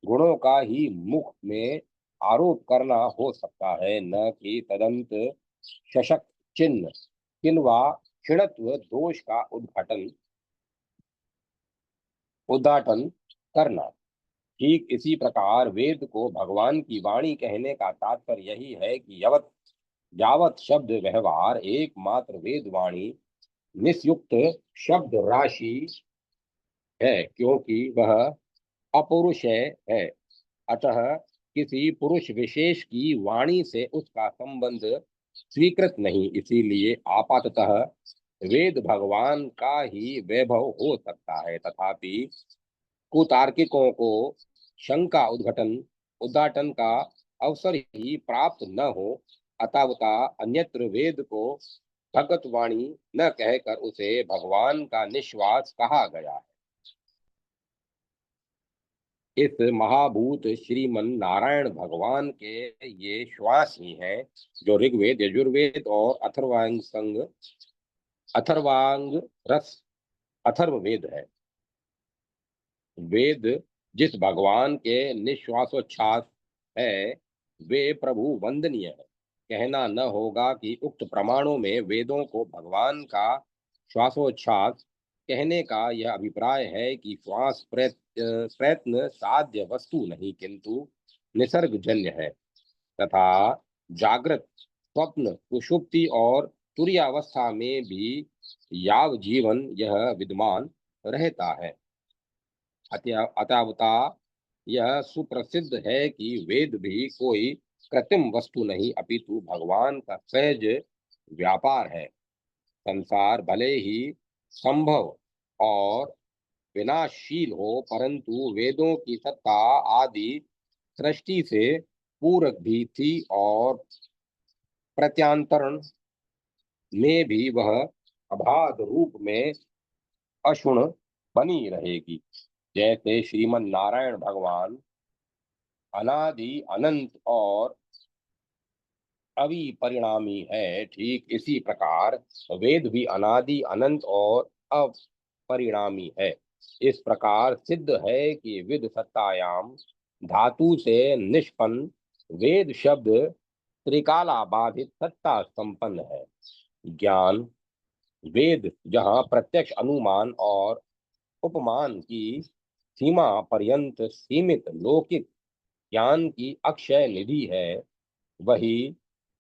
गुणों का ही मुख में आरोप करना हो सकता है, न कि तदंत शशक चिन्ह किन्वा क्षीणत्व दोष का उद्घाटन करना। ठीक इसी प्रकार वेद को भगवान की वाणी कहने का तात्पर्य यही है कि यावत शब्द व्यवहार एकमात्र वेद वाणी निसयुक्त शब्द राशि है, क्योंकि वह अपौरुषेय है। अतः किसी पुरुष विशेष की वाणी से उसका संबंध स्वीकृत नहीं। इसीलिए आपाततः वेद भगवान का ही वैभव हो सकता है। तथापि कुतार्किकों को शंका उद्घाटन का अवसर ही प्राप्त न हो, अतावता अन्यत्र वेद को भगत वाणी न कहकर उसे भगवान का निश्वास कहा गया है। इस महाभूत श्रीमन नारायण भगवान के ये श्वास ही हैं, जो ऋग्वेद, यजुर्वेद और अथर्वांग रस अथर्ववेद है। वेद जिस भगवान के निश्वासोच्छ्वास है, वे प्रभु वंदनीय है। कहना न होगा कि उक्त प्रमाणों में वेदों को भगवान का श्वासोच्छ्वास कहने का यह अभिप्राय है कि श्वास प्रयत्न साध्य वस्तु नहीं, किंतु निसर्गजन्य है, तथा जागृत, स्वप्न, सुषुप्ति और तुर्यावस्था में भी याव जीवन यह विद्यमान रहता है। अतःवता यह सुप्रसिद्ध है कि वेद भी कोई कृत्रिम वस्तु नहीं अपितु भगवान का सहज व्यापार है। संसार भले ही संभव और विनाशशील हो, परंतु वेदों की सत्ता आदि सृष्टि से पूरक भी थी और प्रत्यांतरण में भी वह अबाध रूप में अक्षुण बनी रहेगी। जैसे श्रीमन नारायण भगवान अनादि अनंत और अविपरिणामी है, ठीक इसी प्रकार वेद भी अनादि अनंत और अपरिणामी है। इस प्रकार सिद्ध है कि विद सत्तायाम धातु से निष्पन्न वेद शब्द त्रिकाला बाधित सत्ता संपन्न है। ज्ञान वेद जहाँ प्रत्यक्ष अनुमान और उपमान की सीमा पर्यंत सीमित लौकिक ज्ञान की अक्षय निधि है, वही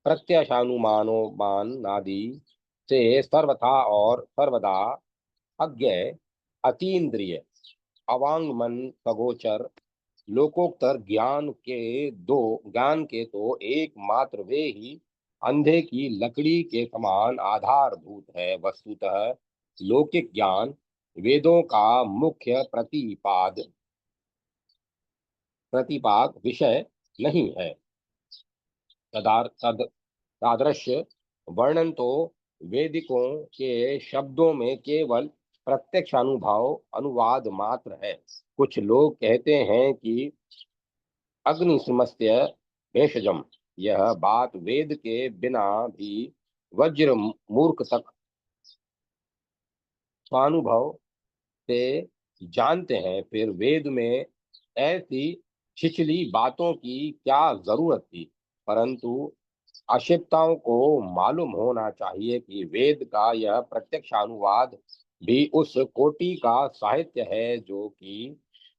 प्रत्यक्षानुमानोमान आदि से सर्वथा और सर्वदा अज्ञेय अतीन्द्रिय अवांगमन सगोचर लोकोत्तर ज्ञान के तो एकमात्र वे ही अंधे की लकड़ी के समान आधारभूत है। वस्तुतः लौकिक ज्ञान वेदों का मुख्य प्रतिपाद विषय नहीं है। तादृश्य वर्णन तो वेदिकों के शब्दों में केवल प्रत्यक्षानुभाव अनुवाद मात्र है। कुछ लोग कहते हैं कि अग्निश्रमस्य भेषजम, यह बात वेद के बिना भी वज्र मूर्ख तक स्वानुभव से जानते हैं। फिर वेद में ऐसी छिछली बातों की क्या जरूरत थी। परंतु अशिष्टताओं को मालूम होना चाहिए कि वेद का यह प्रत्यक्षानुवाद भी उस कोटि का साहित्य है जो कि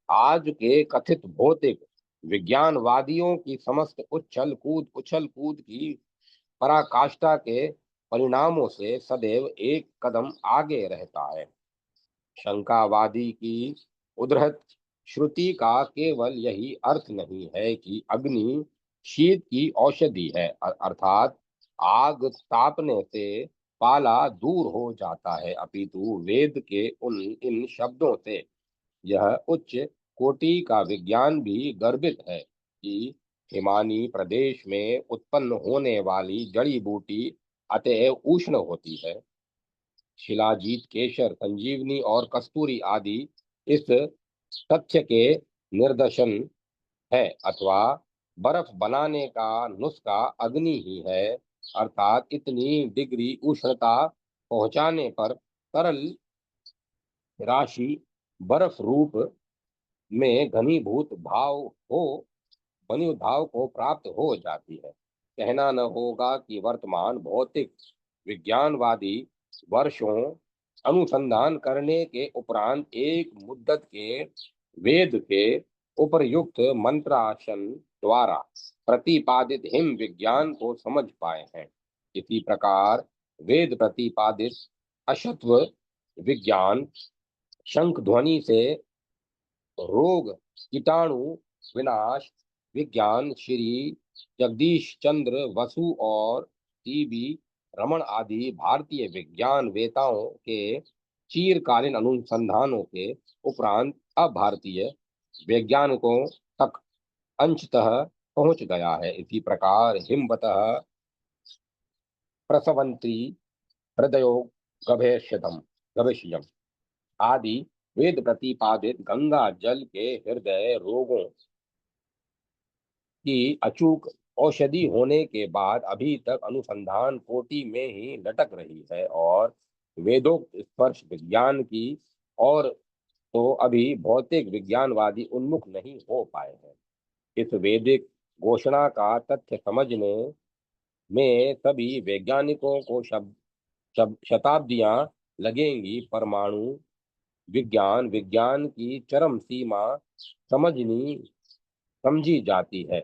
आज के कथित भौतिक विज्ञानवादियों की समस्त उछल कूद की पराकाष्ठा के परिणामों से सदैव एक कदम आगे रहता है। शंकावादी की उद्धृत श्रुति का केवल यही अर्थ नहीं है कि अग्नि शीत की औषधि है, अर्थात आग तापने से पाला दूर हो जाता है, अपितु वेद के उन इन शब्दों से यह उच्च कोटि का विज्ञान भी गर्भित है कि हिमानी प्रदेश में उत्पन्न होने वाली जड़ी बूटी अतएव उष्ण होती है। शिलाजीत, केशर, संजीवनी और कस्तूरी आदि इस तथ्य के निदर्शन है। अथवा बर्फ बनाने का नुस्खा अग्नि ही है, अर्थात इतनी डिग्री उष्णता पहुंचाने पर तरल राशि बर्फ रूप में घनीभूत भाव को प्राप्त हो जाती है। कहना न होगा कि वर्तमान भौतिक विज्ञानवादी वर्षों अनुसंधान करने के उपरांत एक मुद्दत के वेद के उपर्युक्त मंत्रासन द्वारा प्रतिपादित हिम विज्ञान को समझ पाए हैं। इसी प्रकार वेद प्रतिपादित अशत्व विज्ञान शंख ध्वनि से रोग कीटाणु विनाश विज्ञान श्री जगदीश चंद्र बसु और टीबी रमन आदि भारतीय विज्ञान वेताओं के चिरकालीन अनुसंधानों के उपरांत अब भारतीय वैज्ञानिकों तक अंशतः पहुंच गया है। इसी प्रकार हिमवतः प्रसवंती हृदयो गभेषजम आदि वेद प्रतिपादित गंगा जल के हृदय रोगों की अचूक औषधि होने के बाद अभी तक अनुसंधान कोटि में ही लटक रही है और वेदोक्त स्पर्श विज्ञान की और तो अभी भौतिक विज्ञानवादी उन्मुख नहीं हो पाए हैं। इस वैदिक घोषणा का तथ्य समझने में सभी वैज्ञानिकों को शताब्दियां लगेंगी। परमाणु विज्ञान विज्ञान की चरम सीमा समझनी समझी जाती है,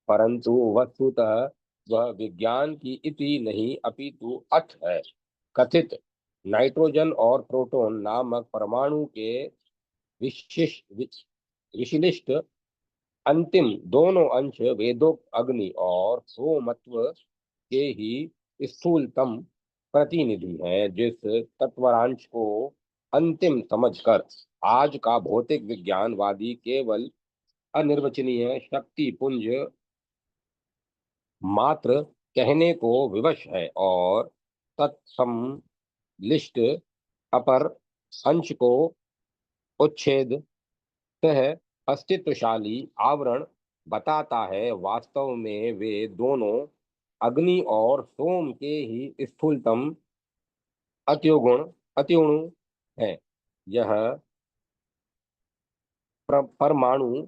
परंतु वस्तुतः वह विज्ञान की इति नहीं अपितु अठ है। कथित नाइट्रोजन और प्रोटॉन नामक परमाणु के विशिष्ट विशिष्ट अंतिम दोनों अंश वेदोक्त अग्नि और सोमत्व के ही स्थूलतम प्रतिनिधि हैं। जिस तत्वरांश को अंतिम समझकर आज का भौतिक विज्ञानवादी केवल अनिर्वचनीय शक्ति पुंज मात्र कहने को विवश है और तत्समलिष्ट अपर अंश को उच्छेद सह अस्तित्वशाली आवरण बताता है, वास्तव में वे दोनों अग्नि और सोम के ही स्थूलतम अत्युगुण है। यह परमाणु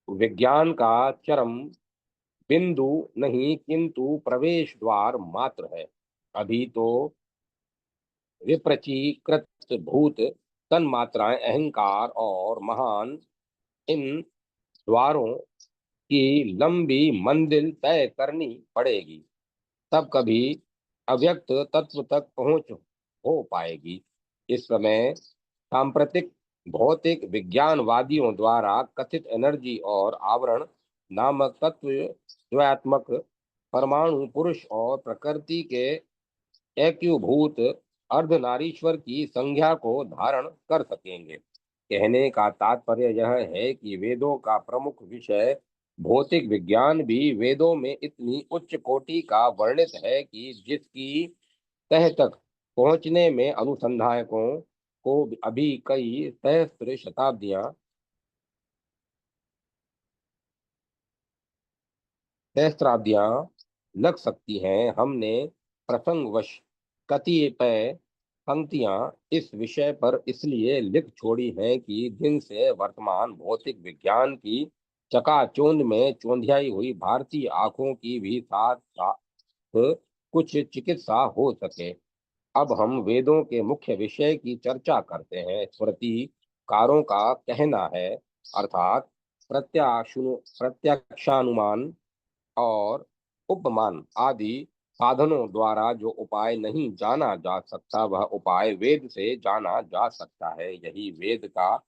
विज्ञान का चरम बिंदु नहीं किंतु प्रवेश द्वार मात्र है। अभी तो विप्रचीकृत भूत तन्मात्राएं अहंकार और महान इन द्वारों की लंबी मंजिल तय करनी पड़ेगी, तब कभी अव्यक्त तत्व तक पहुंच हो पाएगी। इस समय सांप्रतिक भौतिक विज्ञानवादियों द्वारा कथित एनर्जी और आवरण नामक तत्व द्वयात्मक परमाणु पुरुष और प्रकृति के एकीभूत अर्धनारीश्वर की संज्ञा को धारण कर सकेंगे। कहने का तात्पर्य यह है कि वेदों का प्रमुख विषय भौतिक विज्ञान भी वेदों में इतनी उच्च कोटि का वर्णित है कि जिसकी तह तक पहुंचने में अनुसंधायकों को अभी कई सहस्त्राब्दियां लग सकती हैं। हमने प्रसंगवश कतिपय पंक्तियां इस विषय पर इसलिए लिख छोड़ी हैं कि जिनसे वर्तमान भौतिक विज्ञान की चकाचौंध में चौंधियाई हुई भारतीय आंखों की भी साथ साथ कुछ चिकित्सा हो सके। अब हम वेदों के मुख्य विषय की चर्चा करते हैं। स्मृतिकारों का कहना है, अर्थात प्रत्यक्षानुमान और उपमान आदि साधनों द्वारा जो उपाय नहीं जाना जा सकता, वह उपाय वेद से जाना जा सकता है। यही वेद का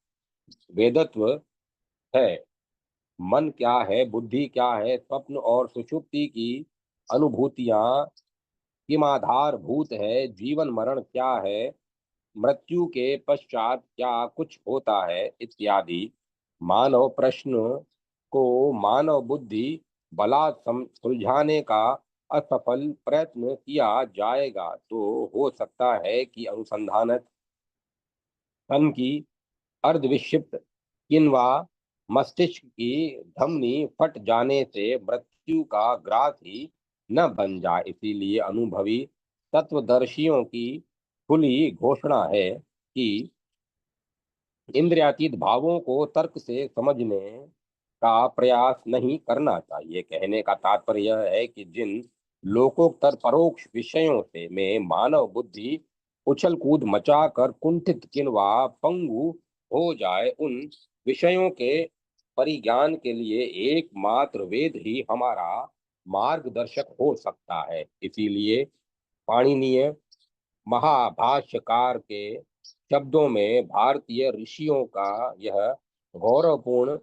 वेदत्व है। मन क्या है, बुद्धि क्या है, स्वप्न और सुषुप्ति की अनुभूतियां किमाधार भूत है, जीवन मरण क्या है, मृत्यु के पश्चात क्या कुछ होता है इत्यादि मानव प्रश्न को मानव बुद्धि बलात् सुलझाने का असफल प्रयत्न किया जाएगा तो हो सकता है कि अनुसंधानक तन की अर्धविक्षिप्त किंवा मस्तिष्क की धमनी फट जाने से मृत्यु का ग्रास ही न बन जाए। इसीलिए अनुभवी तत्वदर्शियों की खुली घोषणा है कि इंद्रियातीत भावों को तर्क से समझने का प्रयास नहीं करना चाहिए। कहने का तात्पर्य यह है कि जिन लोकोत्तर परोक्ष विषयों से में मानव बुद्धि उछल कूद मचाकर कुंठित किंवा पंगु हो जाए, उन विषयों के परिज्ञान के लिए एकमात्र वेद ही हमारा मार्गदर्शक हो सकता है। इसीलिए पाणिनीय महाभाष्यकार के शब्दों में भारतीय ऋषियों का यह गौरवपूर्ण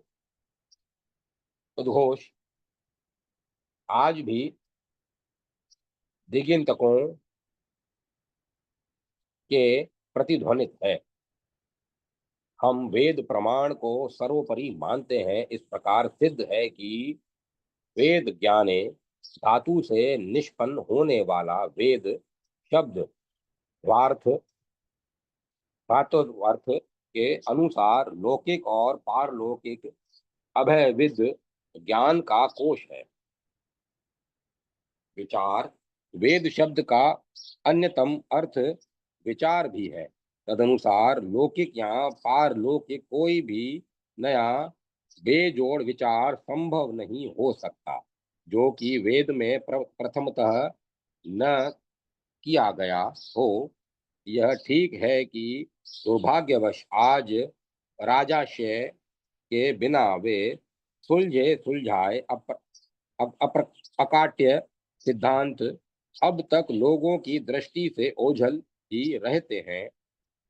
उद्घोष आज भी दिगंतकों के प्रतिध्वनित है। हम वेद प्रमाण को सर्वोपरि मानते हैं। इस प्रकार सिद्ध है कि वेद ज्ञाने धातु से निष्पन्न होने वाला वेद शब्द वार्थ धातुर्थ के अनुसार लौकिक और पारलौकिक अभयविद ज्ञान का कोश है। विचार वेद शब्द का अन्यतम अर्थ विचार भी है। तदनुसार लौकिक या पारलौकिक कोई भी नया बेजोड़ विचार संभव नहीं हो सकता जो कि वेद में प्रथमतः न किया गया हो। यह ठीक है कि दुर्भाग्यवश आज राजाशय के बिना वे सुलझे सुलझाए अकाट्य सिद्धांत अब तक लोगों की दृष्टि से ओझल ही रहते हैं,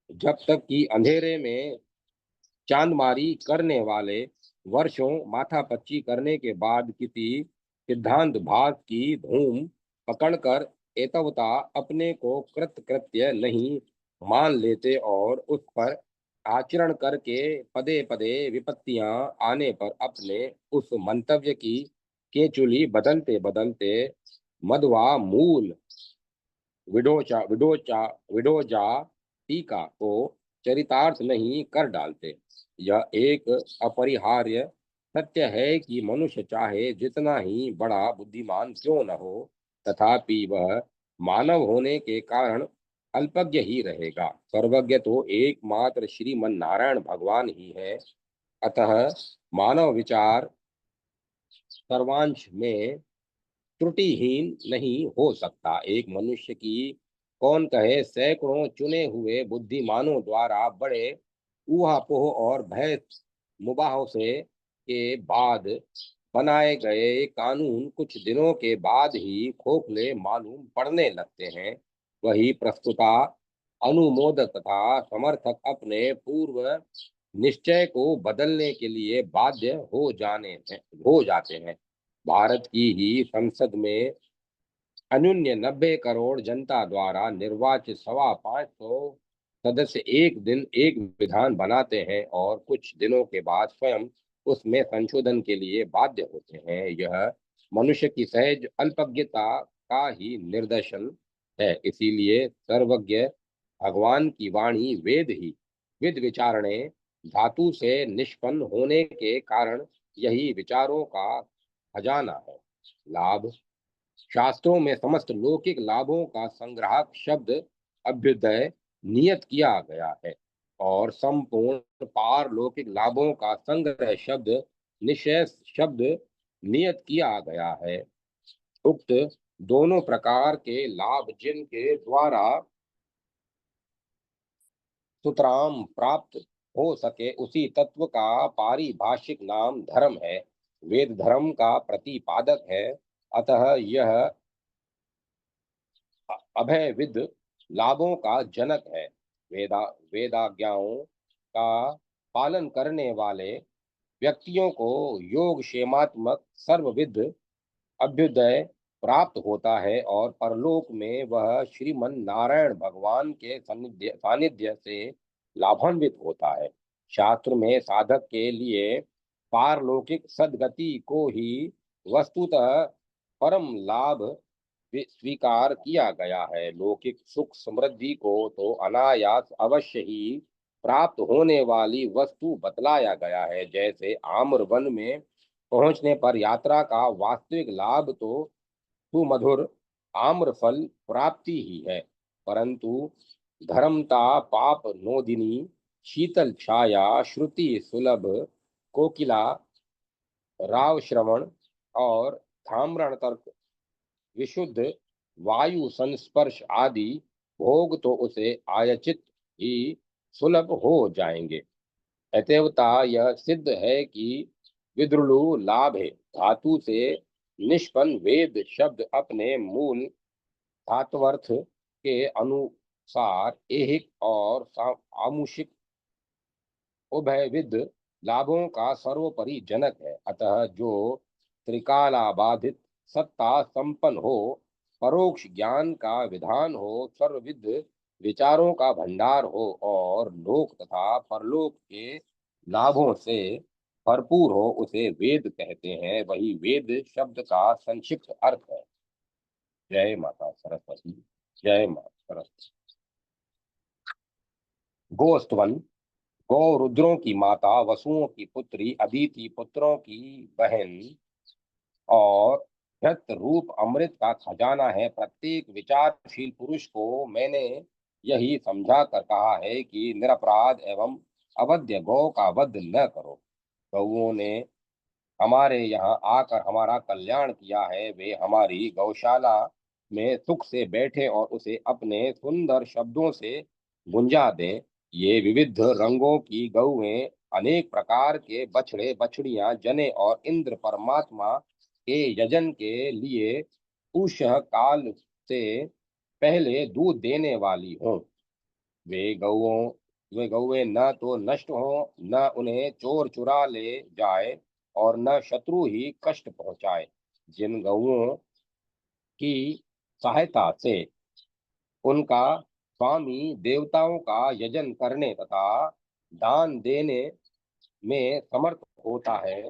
जब तक कि अंधेरे में चांदमारी करने वाले वर्षों माथापच्ची करने के बाद किसी सिद्धांत भाग की धूम पकड़कर एतवता अपने को कृतकृत्य नहीं मान लेते और उस पर आचरण करके पदे पदे विपत्तियां आने पर अपने उस मंतव्य की केचुली बदलते बदलते मध्वा मूल विडोचा विडोचा विडोजा टीका को चरितार्थ नहीं कर डालते। यह एक अपरिहार्य सत्य है कि मनुष्य चाहे जितना ही बड़ा बुद्धिमान क्यों न हो, तथापि वह मानव होने के कारण अल्पज्ञ ही रहेगा। सर्वज्ञ तो एकमात्र श्रीमन नारायण भगवान ही है। अतः मानव विचार सर्वांश में त्रुटिहीन नहीं हो सकता। एक मनुष्य की कौन कहे सैकड़ों चुने हुए बुद्धिमानों द्वारा बड़े ऊहापोह और भय मुबाहों से के बाद बनाए गए कानून कुछ दिनों के बाद ही खोखले मालूम पड़ने लगते हैं। वही प्रस्तुता अनुमोदक तथा समर्थक अपने पूर्व निश्चय को बदलने के लिए बाध्य हो जाते हैं। भारत की ही संसद में अन्यून्य 90 करोड़ जनता द्वारा निर्वाचित 525 सदस्य एक दिन एक विधान बनाते हैं और कुछ दिनों के बाद स्वयं उसमें संशोधन के लिए बाध्य होते हैं। यह मनुष्य की सहज अल्पज्ञता का ही निदर्शन है। इसीलिए सर्वज्ञ भगवान की वाणी वेद ही विद विचारणे धातु से निष्पन्न होने के कारण यही विचारों का खजाना है। लाभ शास्त्रों में समस्त लौकिक लाभों का संग्राहक शब्द अभ्युदय नियत किया गया है और संपूर्ण पारलौकिक लाभों का संग्रह शब्द निशेष शब्द नियत किया गया है। उक्त दोनों प्रकार के लाभ जिनके द्वारा सुतराम प्राप्त हो सके उसी तत्व का पारिभाषिक नाम धर्म है। वेद धर्म का प्रतिपादक है। अतः यह अभयविद लाभों का जनक है। वेदा वेदाज्ञाओं का पालन करने वाले व्यक्तियों को योग क्षेमात्मक सर्वविद अभ्युदय प्राप्त होता है और परलोक में वह श्रीमन नारायण भगवान के सानिध्य से लाभान्वित होता है। शास्त्र में साधक के लिए पारलौकिक सद्गति को ही वस्तुतः परम लाभ स्वीकार किया गया है। लौकिक सुख समृद्धि को तो अनायास अवश्य ही प्राप्त होने वाली वस्तु बतलाया गया है। जैसे आम्र वन में पहुंचने पर यात्रा का वास्तविक लाभ तो सुमधुर आम्र फल प्राप्ति ही है, परंतु धर्मता पाप नोदिनी शीतल छाया श्रुति सुलभ कोकिला राव श्रवण और थाम्रण तर्क विशुद्ध वायु संस्पर्श आदि भोग तो उसे आयचित ही सुलभ हो जाएंगे। अतएवता यह सिद्ध है कि विद्रुलु लाभ है। धातु से निष्पन्न वेद शब्द अपने मूल धात्वर्थ के अनुसार ऐहिक और आमुषिक उभयविद लाभों का सर्वोपरि जनक है। अतः जो त्रिकालाबाधित सत्ता संपन्न हो, परोक्ष ज्ञान का विधान हो, सर्वविद विचारों का भंडार हो और लोक तथा परलोक के लाभों से भरपूर हो, उसे वेद कहते हैं। वही वेद शब्द का संक्षिप्त अर्थ है। जय माता सरस्वती। जय माता सरस्वती। गोस्तवन गौ रुद्रों की माता, वसुओं की पुत्री, अदिति पुत्रों की बहन और घृत रूप अमृत का खजाना है। प्रत्येक विचारशील पुरुष को मैंने यही समझा कर कहा है कि निरपराध एवं अवध्य गौ का वध न करो। गौओं ने हमारे यहाँ आकर हमारा कल्याण किया है। वे हमारी गौशाला में सुख से बैठे और उसे अपने सुंदर शब्दों से गुंजा दें। ये विविध रंगों की गौएं, अनेक प्रकार के बछड़े बछड़ियां, जने और इंद्र परमात्मा के यजन के लिए उष काल से पहले दूध देने वाली हों। वे गौओं वे गौएं न तो नष्ट हो, न उन्हें चोर चुरा ले जाए, और न शत्रु ही कष्ट पहुंचाए। जिन गौओं की सहायता से उनका स्वामी देवताओं का यजन करने तथा दान देने में समर्थ होता है,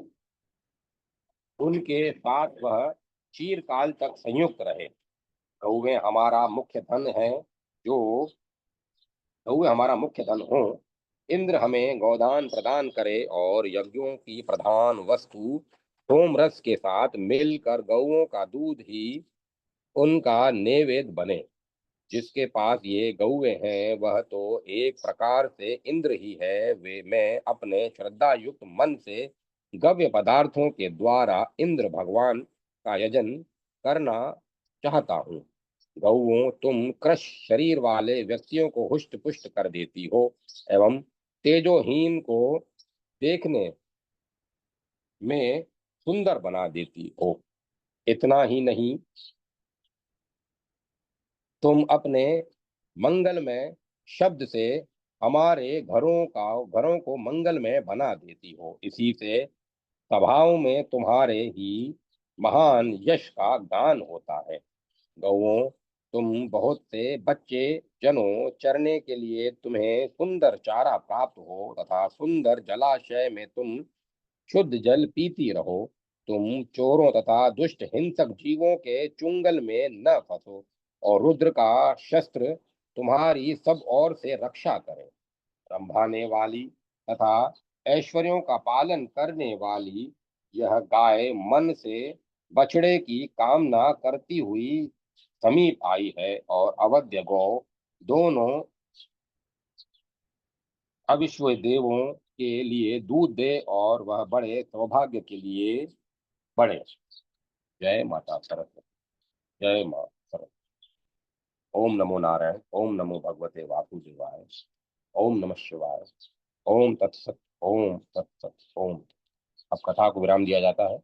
उनके साथ वह चिरकाल तक संयुक्त रहे। गौएं हमारा मुख्य धन है, जो गौएं हमारा मुख्य धन हो। इंद्र हमें गोदान प्रदान करे, और यज्ञों की प्रधान वस्तु सोमरस के साथ मिलकर गौओं का दूध ही उनका नैवेद्य बने। जिसके पास ये गौएं हैं, वह तो एक प्रकार से इंद्र ही है। वे मैं अपने श्रद्धा युक्त मन से गव्य पदार्थों के द्वारा इंद्र भगवान का यजन करना चाहता हूँ। गौओं, तुम कृश शरीर वाले व्यक्तियों को हुष्ट पुष्ट कर देती हो, एवं तेजोहीन को देखने में सुंदर बना देती हो। इतना ही नहीं, तुम अपने मंगलमय शब्द से हमारे घरों को मंगलमय बना देती हो। इसी से सभाओं में तुम्हारे ही महान यश का गान होता है। गौओं, तुम बहुत से बच्चे जनों चरने के लिए तुम्हें सुंदर चारा प्राप्त हो, तथा सुंदर जलाशय में तुम शुद्ध जल पीती रहो। तुम चोरों तथा दुष्ट हिंसक जीवों के चुंगल में न फंसो, और रुद्र का शस्त्र तुम्हारी सब ओर से रक्षा करे। रंभाने वाली तथा ऐश्वर्यों का पालन करने वाली यह गाय मन से बछड़े की कामना करती हुई समीप आई है, और अवध्य गौ दोनों अविश्व देवों के लिए दूध दे, और वह बड़े सौभाग्य के लिए बढ़े। जय माता सरस्वती। जय मां सरस्वती। ओम नमो नारायण। ओम नमो भगवते वासुदेवाय। ओम नमः शिवाय। ओम तत्सत। ओम तत्सत। ओम। अब कथा को विराम दिया जाता है।